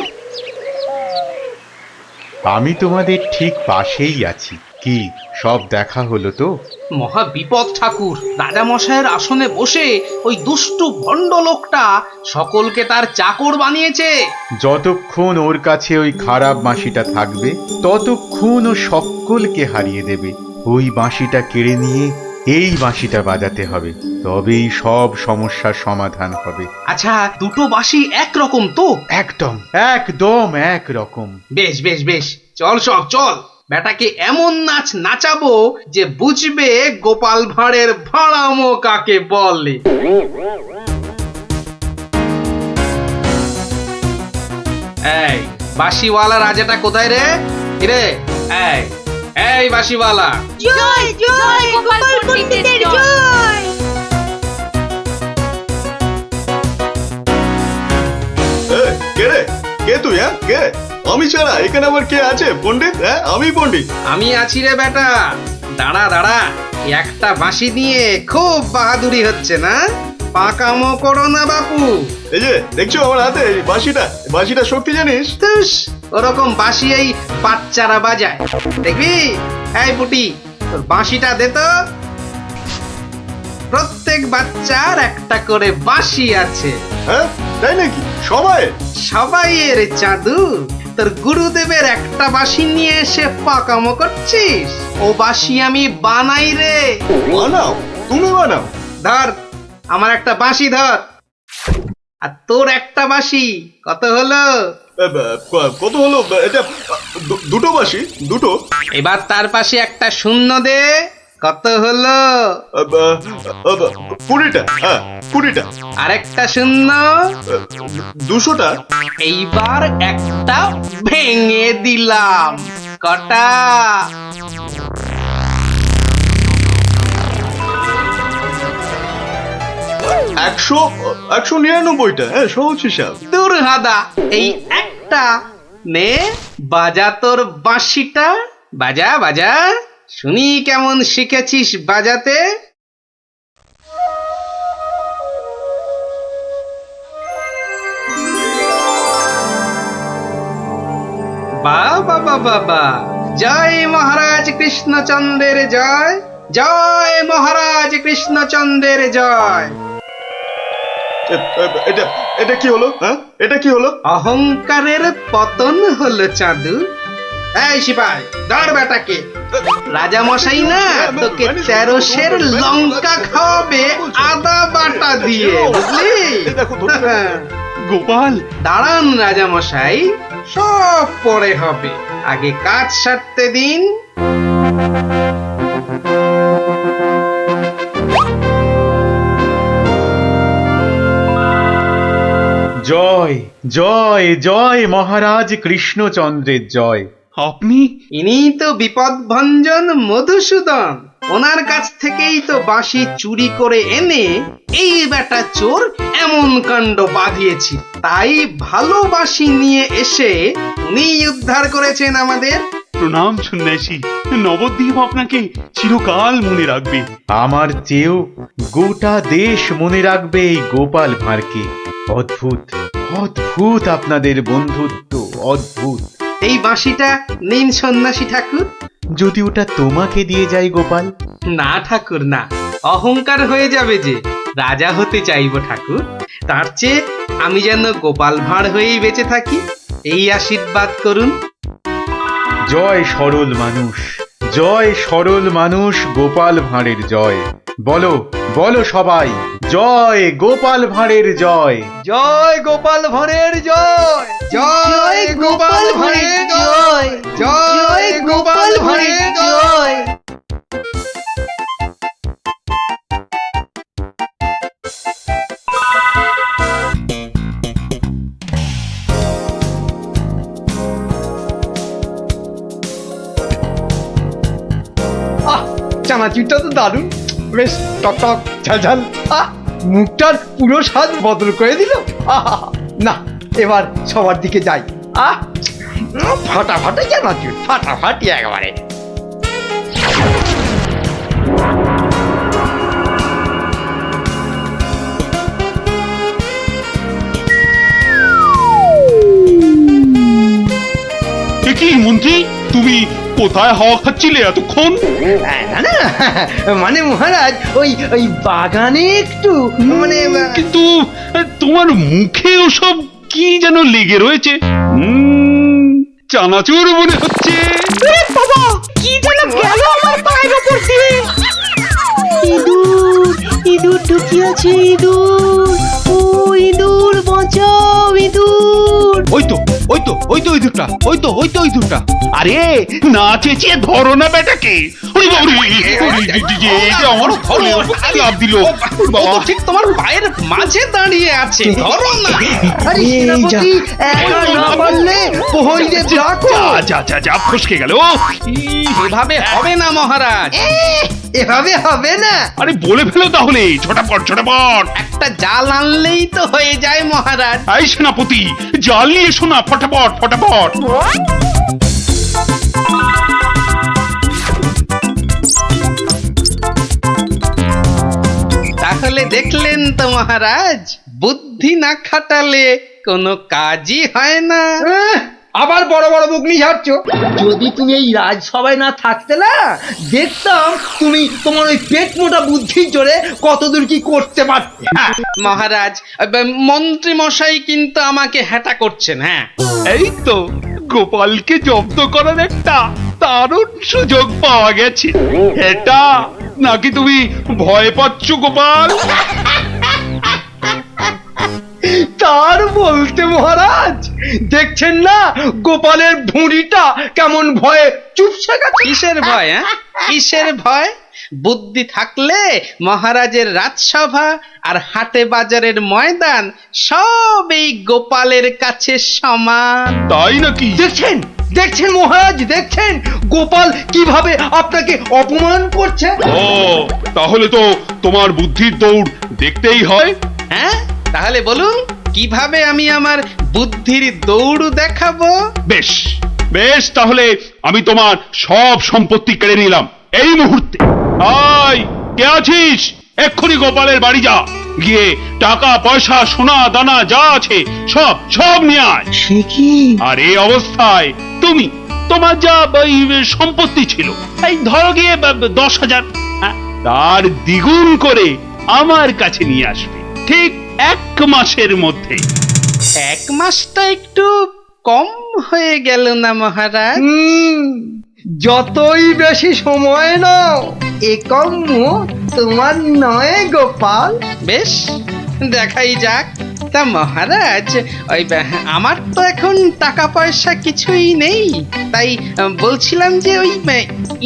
আমি তোমাদের ঠিক পাশেই আছি। কি সব দেখা হলো তো? মহা বিপদ ঠাকুর। রাজামশাইয়ের আসনে বসে ওই দুষ্টু ভণ্ড লোকটা সকলকে তার চাকর বানিয়েছে। যতক্ষণ ওর কাছে ওই খারাপ বাঁশিটা থাকবে ততক্ষণ ও সকলকে হারিয়ে দেবে। ওই বাঁশিটা কেড়ে নিয়ে এই বাঁশিটা বাজাতে হবে, তবেই সব সমস্যার সমাধান হবে। আচ্ছা, দুটো বাঁশি একরকম তো? একদম একদম একরকম। বেশ বেশ বেশ, চল সব চল, বেটাকে এমন নাচ নাচাবো যে বুঝবে গোপাল ভাঁড়ের ভাড়ামো কাকে বলে। এই বাঁশিওয়ালা রাজাটা কোথায় রে? রে এই এই বাঁশিওয়ালা, জয় জয় গোপাল পণ্ডিতের জয়। কে রে? কে তুই? হ্যাঁ কে? আমি ছাড়া এখানে আবার কে আছে? পণ্ডিত? হ্যাঁ আমি পণ্ডিত। আমি আছি রে বেটা। দাঁড়া দাঁড়া, একটা বাঁশি নিয়ে খুব বাহাদুরি হচ্ছে না? পাকামো করো না বাপু। এই যে দেখছো আমার হাতে এই বাঁশিটা, বাঁশিটা শক্তি জানিস? তুস, ওরকম বাঁশি এই বাচ্চারা বাজায়, দেখবি? এই পুটি, তোর বাঁশিটা দে তো। প্রত্যেক বাচ্চার একটা করে বাঁশি আছে। হ্যাঁ তাই নাকি? সবাই? সবাইয়ের চাঁদু। তোর গুরুদেবের একটা বাঁশি নিয়ে এসে পাকামো করছিস? ও বাঁশি আমি বানাই রে। বানাও? তুমি বানাও? ধর, আমার একটা বাঁশি ধর, আর তোর একটা বাঁশি। কত হলো? কত হলো? এটা দুটো বাঁশি, দুটো। এবার তার পাশে একটা শূন্য দে। কত হলো? 20টা। হ্যাঁ 20টা। আরেকটা শূন্য। 200টা। এইবার একটা ভেঙে দিলাম। কটা? 199টা। হ্যাঁ সহজ হিসাব। দূর হাদা, এই একটা নে, বাজা তোর বাঁশিটা। বাজা বাজা, শুনি কেমন শিখেছিস বাজাতে। বাবা বাবা বা, জয় মহারাজ কৃষ্ণচন্দ্রের জয়, জয় মহারাজ কৃষ্ণচন্দ্রের জয়। এটা এটা কি হলো? হ্যাঁ এটা কি হলো? অহংকারের পতন হলো চাঁদু। এই সিপাই, ধর বেটাকে। রাজা মশাই না তোকে 13 সের লঙ্কা খাওয়াবে আদা বাটা দিয়ে, বুঝলি? গোপাল, দাঁড়ান রাজা মশাই, সব পরে হবে, আগে কাজ সারতে দিন। জয় জয় জয় মহারাজ কৃষ্ণচন্দ্রের জয়। আপনি? ইনি তো বিপদ ভঞ্জন মধুসূদন। ওনার কাছ থেকেই তো বাঁশি চুরি করে এনে এই বেটা চোর এমন কাণ্ড বাঁধিয়েছি। তাই ভালো বাঁশি নিয়ে এসে উনি উদ্ধার করেছেন আমাদের। প্রণাম সন্ন্যাসী, নবদ্বীপ আপনাকে চিরকাল মনে রাখবে। আমার চেয়েও গোটা দেশ মনে রাখবে এই গোপাল ভাঁড়কে। অদ্ভুত অদ্ভুত আপনাদের বন্ধুত্ব, অদ্ভুত। এই বাঁশিটা নিন সন্ন্যাসী ঠাকুর। যদি ওটা তোমাকে দিয়ে যাই গোপাল? না ঠাকুর না, অহংকার হয়ে যাবে যে। রাজা হতে চাইবো ঠাকুর, তার চেয়ে আমি যেন গোপাল ভাঁড় হয়েই বেঁচে থাকি, এই আশীর্বাদ করুন। জয় সরল মানুষ, জয় সরল মানুষ, গোপাল ভাঁড়ের জয়। বলো বলো সবাই, জয় গোপাল ভাঁড়ের জয়। জয় গোপাল ভাঁড়ের জয়। জয় গোপাল ভাঁড়ের জয়, জয় গোপাল ভাঁড়ের জয়। চানাচুরটা তো দারুণ, বেশ টক টক ঝাল ঝাল। মুখটার পুরো স্বাদ বদল করে দিল। আহা, না এবার সবার দিকে যাই। ফাটাফাটি চানাচুর, ফাটাফাটি একেবারে। এ কি মন্ত্রী, তুমি কোথায় হাওয়া খাচ্ছিলে এতক্ষণ? না না, মানে মহারাজ ওই বাগানে একটু মানে কিন্তু তোমার মুখে ওসব কি যেন লেগে রয়েছে। চানাচুর মনে হচ্ছে। বাবা কি যেন গেল আমার পায়ের উপর দিয়ে। ইঁদুর, ইঁদুর ঢুকিয়াছে, ইঁদুর, ও ইঁদুর বাঁচাও, ইঁদুর। ওই তো ইঁদুরটা, ওই তো ইঁদুরটা। আরে না চেঁচিয়ে ধরো না বেটাকে। ওরে বাবারে, আমার ফলে লাভ দিল। ঠিক তোমার পায়ের মাঝে দাঁড়িয়ে আছে, ধরো না। আরে সেনাপতি, একা না পারলে প্রহরীদের ডাকো। যা ফসকে গেল। এভাবে হবে না মহারাজ, এভাবে হবে না। আরে বলে ফেলো তাহলে, ছোটাপট। একটা জাল আনলেই তো হয়ে যায় মহারাজ। এই সেনাপতি, জাল নিয়ে এসো না, ফটাফট। তাহলে দেখলেন তো মহারাজ, বুদ্ধি না খাটালে কোনো কাজই হয় না। আবার বড় বড় বকনি ঝাড়ছ। যদি তুমি এই রাজসভায় না থাকতে না, দেখতাম তুমি তোমার ওই পেট মোটা বুদ্ধির জোরে কতদূর কি করতে পারতে। মহারাজ, মন্ত্রী মশাই কিন্তু আমাকে হ্যাটা করছেন। হ্যাঁ, এই তো গোপালকে জব্দ করার একটা দারুণ সুযোগ পাওয়া গেছে। এটা নাকি তুমি ভয় পাচ্ছ গোপাল? তার বলতে মহারাজ, দেখছেন না গোপালের ভুঁড়িটা কেমন ভয়ে চুপসে গেছে। কিসের ভয়? কিসের ভয়? বুদ্ধি থাকলে মহারাজের রাজসভা আর হাটে বাজারের ময়দান সব এই গোপালের কাছে সমান। তাই নাকি? দেখছেন মহারাজ, দেখছেন গোপাল কিভাবে আপনাকে অপমান করছে। ও, তাহলে তো তোমার বুদ্ধির দৌড় দেখতেই হয়। হ্যাঁ, তাহলে বলুন কিভাবে আমি আমার বুদ্ধির দৌড় দেখাবো? বেশ, তাহলে আমি তোমার সব সম্পত্তি কেড়ে নিলাম এই মুহূর্তে। আয়, কে আছিস? এক্ষুনি গোপালের বাড়ি যা, গিয়ে টাকা পয়সা সোনা দানা যা আছে সব নিয়ে আয়। সে কি? আর এই অবস্থায় তোমার যা সম্পত্তি ছিল, এই ধরো গিয়ে 10,000, তার দ্বিগুণ করে আমার কাছে নিয়ে আসবে, ঠিক 1 মাসের মধ্যে। 1 মাসটা একটু কম হয়ে গেল না মহারাজ? যতই বেশি সময় নাও, এ কম তোমার নয় গোপাল। বেশ, দেখাই যাক। তা মহারাজ, ওই আমার তো এখন টাকা পয়সা কিছুই নেই, তাই বলছিলাম যে ওই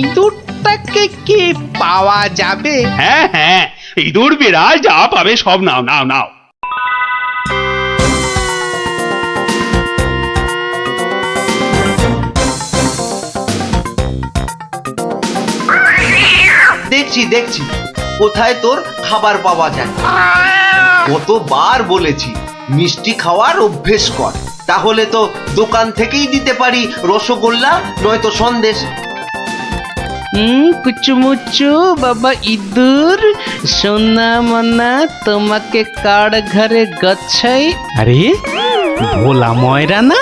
ইঁদুরটাকে কি পাওয়া যাবে? হ্যাঁ, ইঁদুর বিড়াল যা পাবে সব নাও। দেখছি কোথায় তোর খাবার পাওয়া যায়। কতবার বলেছি মিষ্টি খাওয়ার অভ্যেস কর, তাহলে তো দোকান থেকেই দিতে পারি রসগোল্লা নয়তো সন্দেশ। কুচুমুচু বাবা ইঁদুর, সোনা মনা তোমাকে কার ঘরে গচ্ছাই। আরে ভোলা ময়রা না?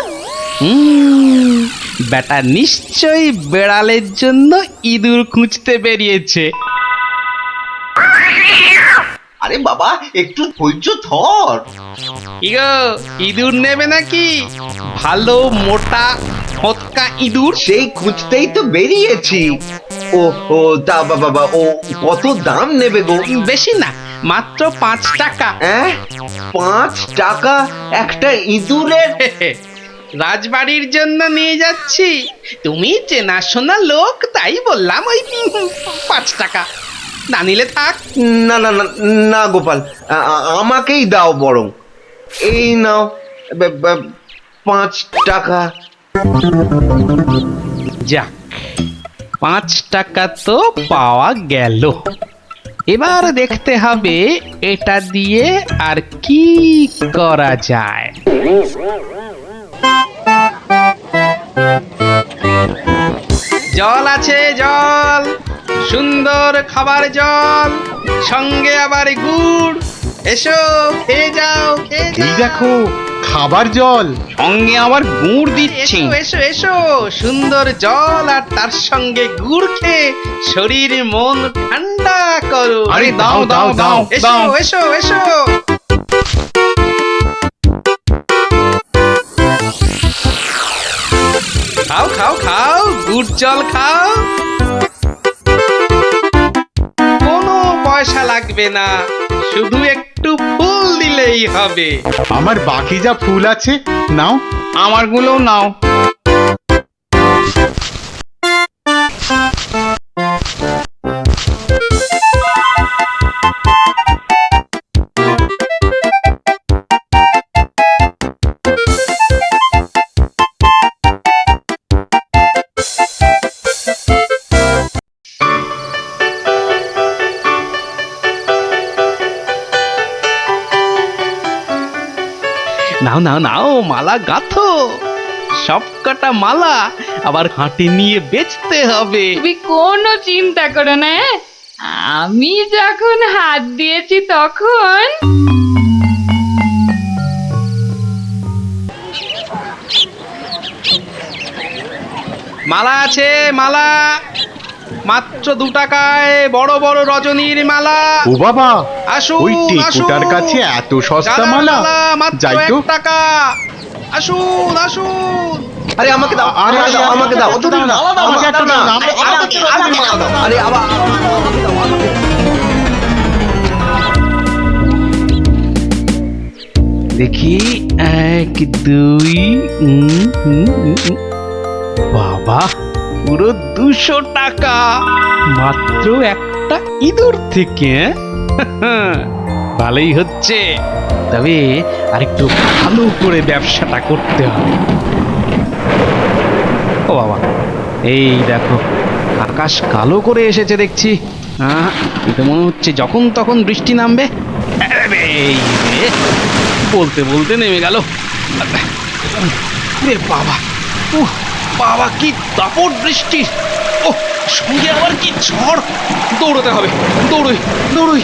বেটা নিশ্চয়ই বেড়ালের জন্য ইঁদুর খুঁজতে বেরিয়েছে। আরে বাবা, একটু ধৈর্য ধর। ইঁদুর নেবে নাকি? ভালো মোটা ফটকা ইঁদুর? সেই খুঁজতেই তো বেরিয়েছি। ও তা বাবা, ও কত দাম নেবে গো? বেশি না, মাত্র 5 টাকা। 5 টাকা একটা ইঁদুরের? রাজবাড়ির জন্য নিয়ে যাচ্ছি, তুমি চেনাশোনা লোক, তাই বললাম ওই 5 টাকা। না নিলে থাক। না গোপাল, আমাকেই দাও বরং। এই নাও 5 টাকা। যাক, 5 টাকা তো পাওয়া গেল। এবার দেখতে হবে এটা দিয়ে আর কি করা যায়। জল আছে, জল, সুন্দর খাবার জল, সঙ্গে আবার গুড়। এসো, খেয়ে যাও, খেয়ে এই যাও। দেখো খাবার জল, সঙ্গে আবার গুড় দিচ্ছি। এসো এসো এসো, সুন্দর জল আর তার সঙ্গে গুড় খেয়ে শরীর মন ঠান্ডা করো। আরে দাও দাও দাও এসো দাও। এসো এসো। খাও খাও খাও, গুড় জল খাও। কোনো পয়সা লাগবে না, শুধু একটু ফুল দিলেই হবে। আমার বাকি যা ফুল আছে নাও। আমারগুলো নাও। নাও নাও নাও, মালা গাঁথো। সব কটা মালা আবার হাটে নিয়ে বেচতে হবে। তুমি কোনো চিন্তা করো না, হ্যাঁ? আমি যখন হাত দিয়েছি তখন মালা আছে, মালা মাত্র 2 টাকায় বড় বড় রজনীর মালা। ও বাবা, আসুন ওই টেকুটার আসুন। কাছে এত সস্তা গাঁদার মালা? মাত্র যাই তো। 1 টাকা। আসুন আসুন। আরে আমাকে দাও, আরে, আমাকে দাও, আরে, আমাকে দাও, একটু দাও না, আমাকে একটু দাও না, আমাকে মালা দাও। আরে আবার আমাকে দাও, আমাকে দাও। দেখি 1 2 বাবা, পুরো 200 টাকা মাত্র একটা ইঁদুর থেকে। ভালোই হচ্ছে, তবে আরেকটু ভালো করে ব্যবসাটা করতে হবে। ও বাবা, এই দেখো আকাশ কালো করে এসেছে দেখছি। এটা মনে হচ্ছে যখন তখন বৃষ্টি নামবে। এই রে, বলতে বলতে নেমে গেল। রে বাবা, উহ, বাবা কি দাপট বৃষ্টি! ও সঙ্গে আবার কি ঝড়! দৌড়াতে হবে, দৌড়ই দৌড়ই।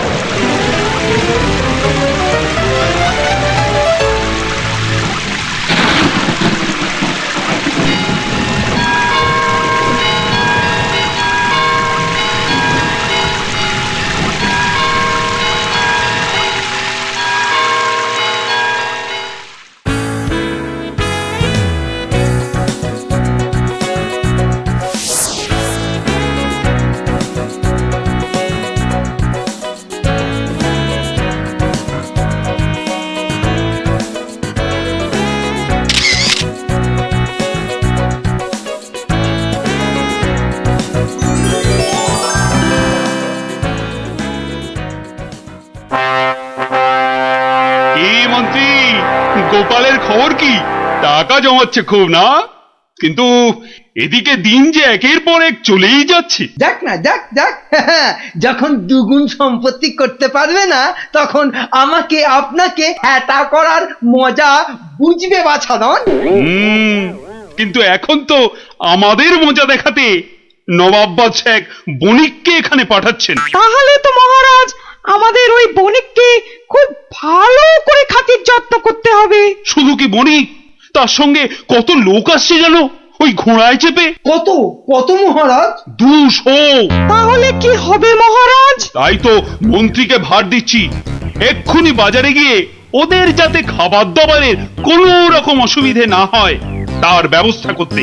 মন্ত্রী, গোপালের খবর কি? টাকা জমাচ্ছে খুব না? কিন্তু এদিকে দিন যে একের পর এক চলেই যাচ্ছে। যাক না, যাক যাক। যখন দুগুণ সম্পত্তি করতে পারবে না, তখন আমাকে আপনাকে হ্যাটা করার মজা বুঝবে বাছাধন। কিন্তু এখন তো আমাদের মজা দেখাতে নবাব বাদশাহ এক বণিককে এখানে পাঠাচ্ছেন। তাহলে তো মহারাজ আমাদের ওই বণিককে খুব ভালো করে খাতির যত্ন করতে হবে। শুধু কি বণিক, তার সঙ্গে কত লোক আসছে জানো, ওই ঘোড়ায় চেপে। কত কত মহারাজ? 200। তাহলে কি হবে মহারাজ? তাই তো মন্ত্রীকে ভার দিচ্ছি, এক্ষুনি বাজারে গিয়ে ওদের যাতে খাবার দাবারের কোনো রকম অসুবিধে না হয় তার ব্যবস্থা করতে।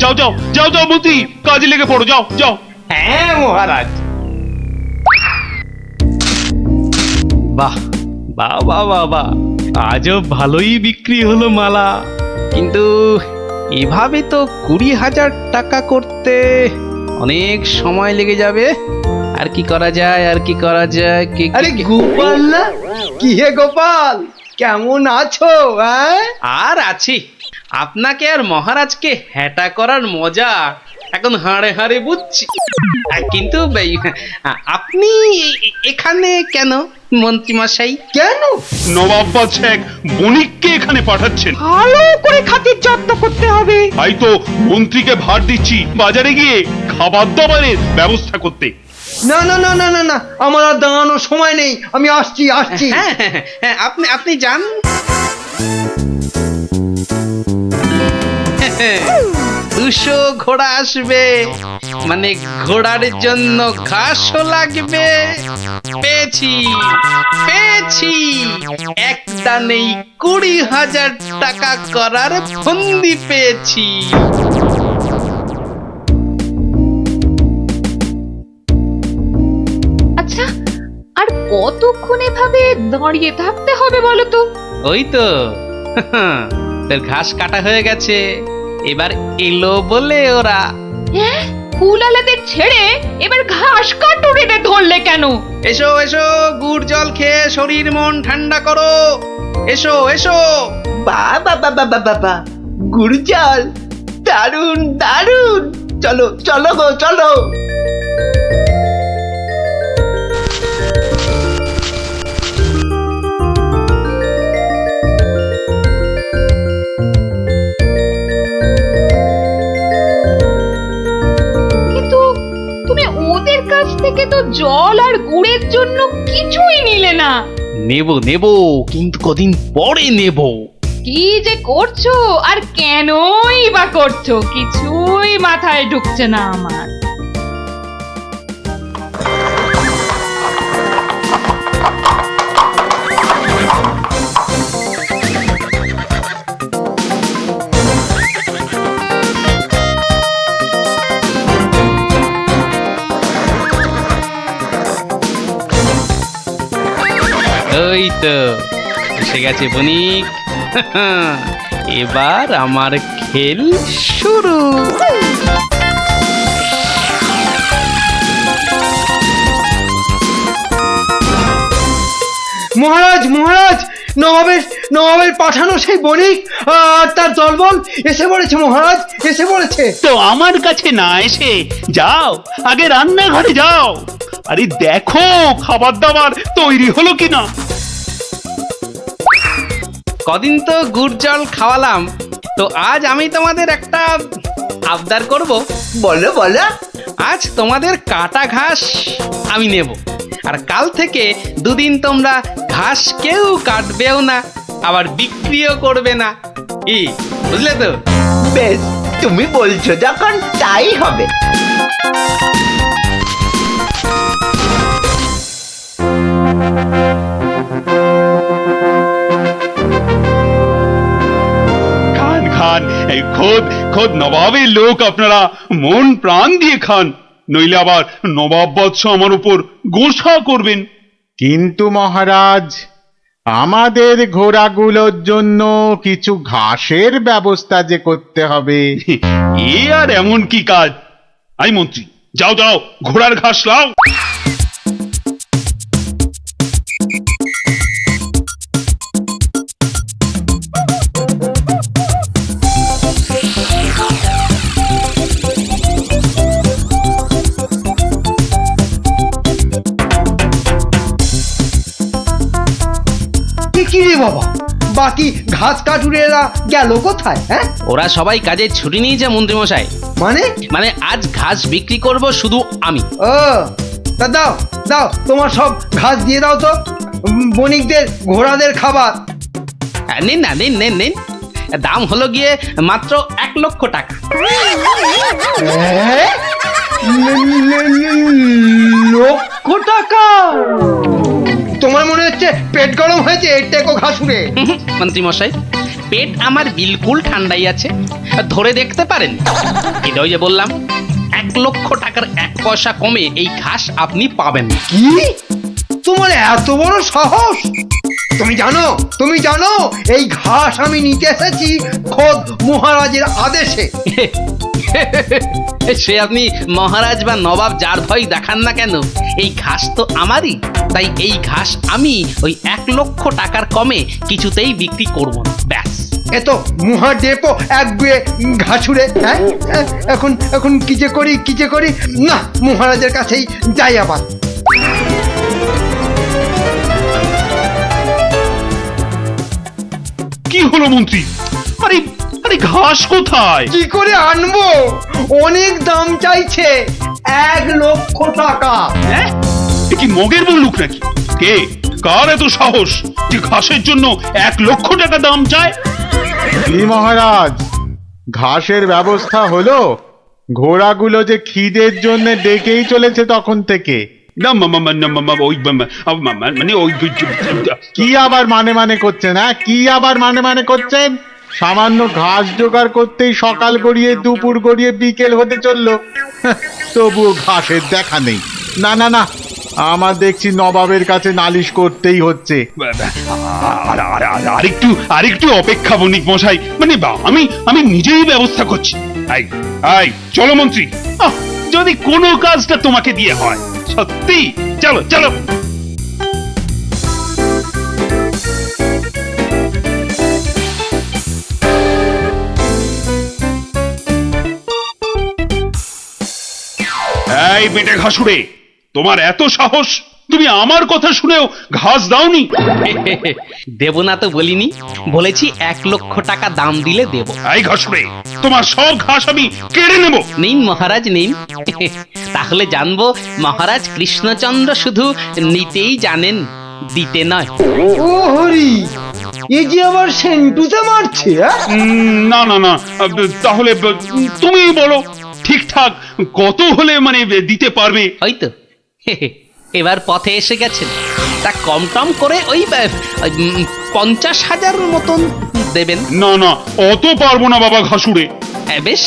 যাও যাও যাও যাও মন্ত্রী, কাজে লেগে পড়ো, যাও যাও। হ্যাঁ মহারাজ। বাহ বাহ বাহ বাহ বাহ, আজও ভালোই বিক্রি হলো মালা। কিন্তু এভাবে তো 20,000 টাকা করতে অনেক সময় লেগে যাবে। আর কি করা যায়, আর কি করা যায়? আরে গোপাল না? কি হে গোপাল, কেমন আছো? আর আছি। আপনাকে আর মহারাজকে হ্যাটা করার মজা এখন হাড়ে হাড়ে বুঝছি। কিন্তু আপনি এখানে কেন মন্ত্রীমশাই? কেন? নবাব এক বণিককে এখানে পাঠাচ্ছেন। ভালো করে খাতির যত্ন করতে হবে। তাই তো মন্ত্রীকে ভার দিচ্ছি বাজারে গিয়ে খাবার দাবারের ব্যবস্থা করতে। না না না না না না, আমার আর দাঁড়ানোর সময় নেই, আমি আসছি আসছি। হ্যাঁ হ্যাঁ হ্যাঁ, আপনি যান। 200 ঘোড়া আসবে, মানে ঘোড়ার জন্য ঘাসও লাগবে। পেয়েছি পেয়েছি, এক দানেই 20,000 টাকা করার ফন্দি পেয়েছি। আচ্ছা, আর কতক্ষণ এভাবে দাঁড়িয়ে থাকতে হবে বলো তো? ওই তো তোর ঘাস কাটা হয়ে গেছে, এবার এলো বলে ওরা। হ্যাঁ, ফুলালাদের ছেড়ে এবার ঘাস কাটুরিতে ধরলে কেন? এসো এসো, গুড় জল খেয়ে শরীর মন ঠান্ডা করো। এসো এসো। বাবা বাবা বাবা, গুড় জল, দারুন দারুন, চলো চলো গো চলো। কিন্তু তুমি ওদের কাছ থেকে তো জল আর গুড়ের জন্য কিছুই নিলে না। নেব কিন্তু কদিন পরে নেব। কি যে করছো আর কেনই বা করছো, কিছুই মাথায় ঢুকছে না আমার। ওই তো এসে গেছে বণিক। এবার আমার খেল শুরু। মহারাজ মহারাজ, নবাবের পাঠানো সেই বণিক আর তার দলবল এসে পড়েছে মহারাজ, এসে পড়েছে। তো আমার কাছে না এসে যাও, আগে রান্নাঘরে যাও। আরে দেখো খাবার দাবার তৈরি হলো কিনা। কদিন তো গুড় জল খাওয়ালাম, তো আজ আমি তোমাদের একটা আবদার করব। বলো বলো। আজ তোমাদের কাটা ঘাস আমি নেব, আর কাল থেকে 2 দিন তোমরা ঘাস কেউ কাটবেও না, আবার বিক্রিও করবে না। কি বুঝলে তো? বেশ, তুমি বলছো যখন তাই হবে। খান খান, এই খোদ নবাবের লোক, আপনারা মন প্রাণ দিয়ে খান, নইলে আবার নবাব বাদশা আমার উপর গোসা করবেন। কিন্তু মহারাজ, আমাদের ঘোড়াগুলোর জন্য কিছু ঘাসের ব্যবস্থা যে করতে হবে। এ আর এমন কি কাজ? আই মন্ত্রী, যাও যাও, ঘোড়ার ঘাস লাও। কি রে বাবা, বাকি ঘাস কাটুরেরা গেল কোথায়? হ্যাঁ, ওরা সবাই কাজে ছুটি নিয়েছে মন্ত্রীমশাই। মানে আজ ঘাস বিক্রি করব শুধু আমি। ও তা দাও দাও, তোমার সব ঘাস দিয়ে দাও তো, বণিকদের ঘোড়াদের খাবার। নিন না, নিন নিন নিন, দাম হলো গিয়ে মাত্র 1 লক্ষ টাকা। লক্ষ টাকা? তোমার মনে হচ্ছে পেট গরম হয়েছে এর টেকো ঘাসুরে। মন্ত্রীমশাই, পেট আমার বিলকুল ঠান্ডাই আছে, ধরে দেখতে পারেন। এটা ওই যে বললাম, 1 লক্ষ টাকার 1 পয়সা কমে এই ঘাস আপনি পাবেন। কি? তোমার এত বড় সাহস? তুমি জানো এই ঘাস আমি নিতে এসেছি খোদ মহারাজের আদেশে। সে আপনি মহারাজ বা নবাব যার ভয় দেখান না কেন, এই ঘাস তো আমারই। তাই এই ঘাস আমি ওই 1 লক্ষ টাকার কমে কিছুতেই বিক্রি করব না। ব্যাস। এ তো মুহা ডেপো এক গুয়ে ঘাসুরে। হ্যাঁ এখন এখন কি যে করি না, মহারাজের কাছেই যাই আবার। কি হলো মন্ত্রী? আরে আরে ঘাস কোথায়? কি করে আনবো? অনেক দাম চাইছে, 1,00,000 টাকা। হ্যাঁ, এ কি মগের বললুক নাকি? কে, কার এত সাহস যে ঘাসের জন্য 1,00,000 টাকা দাম চায়? কি মহারাজ, ঘাসের ব্যবস্থা হলো? ঘোড়াগুলো যে খিদের জন্য ডেকেই চলেছে তখন থেকে। না ওই মানে ওই কি আবার মানে করছেন? হ্যাঁ, কি আবার মানে করছেন? সামান্য ঘাস জোগাড় করতেই সকাল গড়িয়ে দুপুর গড়িয়ে বিকেল হতে চললো, তবুও ঘাসের দেখা নেই। না না না, আমার দেখছি নবাবের কাছে নালিশ করতেই হচ্ছে। আরেকটু অপেক্ষা বণিক মশাই, মানে আমি নিজেই ব্যবস্থা করছি। আই চলো মন্ত্রী, যদি কোনো কাজটা তোমাকে দিয়ে হয়, সত্যি চলো চলো। এই বেটে ঘাসুরে, তোমার এত সাহস, তুমি আমার কথা শুনেও ঘাস দাওনি? দেব না তো বলিনি, বলেছি 1,00,000 টাকা দাম দিলে দেব। এই ঘাসুরে, তোমার সব ঘাস আমি কেড়ে নেব। নিন মহারাজ নিন, তাহলে জানবো মহারাজ কৃষ্ণচন্দ্র শুধু নিতেই জানেন, দিতে নয়। ও হরি, এ যে আবার সেন্টুতে মারছে। না না না, তাহলে তুমি বলো ঠিকঠাক কত হলে মানে দিতে পারবে? হয়তো এবার পথে এসে গেছেন, তা কম টম করে ওই 50,000 মতন দেবেন। না না, অত পারবো না বাবা ঘাসুরে। বেশ,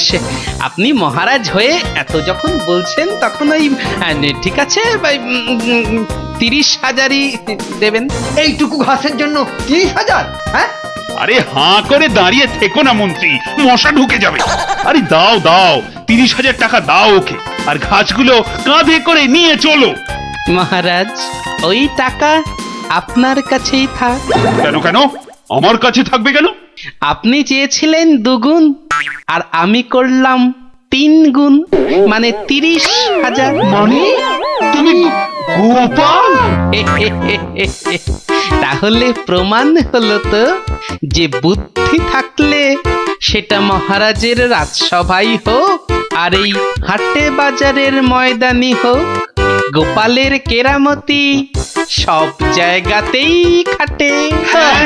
আপনি মহারাজ হয়ে এত যখন বলছেন তখন ওই ঠিক আছে 30,000ই দেবেন। এইটুকু ঘাসের জন্য 30,000? হ্যাঁ, আরে হাঁ করে দাঁড়িয়ে থেকো না মন্ত্রী, মশা ঢুকে যাবে। আরে দাও দাও, 30,000 টাকা দাও ওকে, আর ঘাসগুলো কাঁধে করে নিয়ে চলো। মহারাজ, ওই টাকা আপনার কাছেই থাক। কেন কেন আমার কাছে থাকবে কেন? আপনি চেয়েছিলেন 2 গুণ, আর আমি করলাম 3 গুণ, মানে 30,000। মানে তুমি গোপাল? তাহলে প্রমাণ হলো তো যে বুদ্ধি থাকলে সেটা মহারাজের রাজসভাই হোক আর এই হাটে বাজারের ময়দানি হোক, গোপালের কেরামতি সব জায়গাতেই খাটে। হ্যাঁ।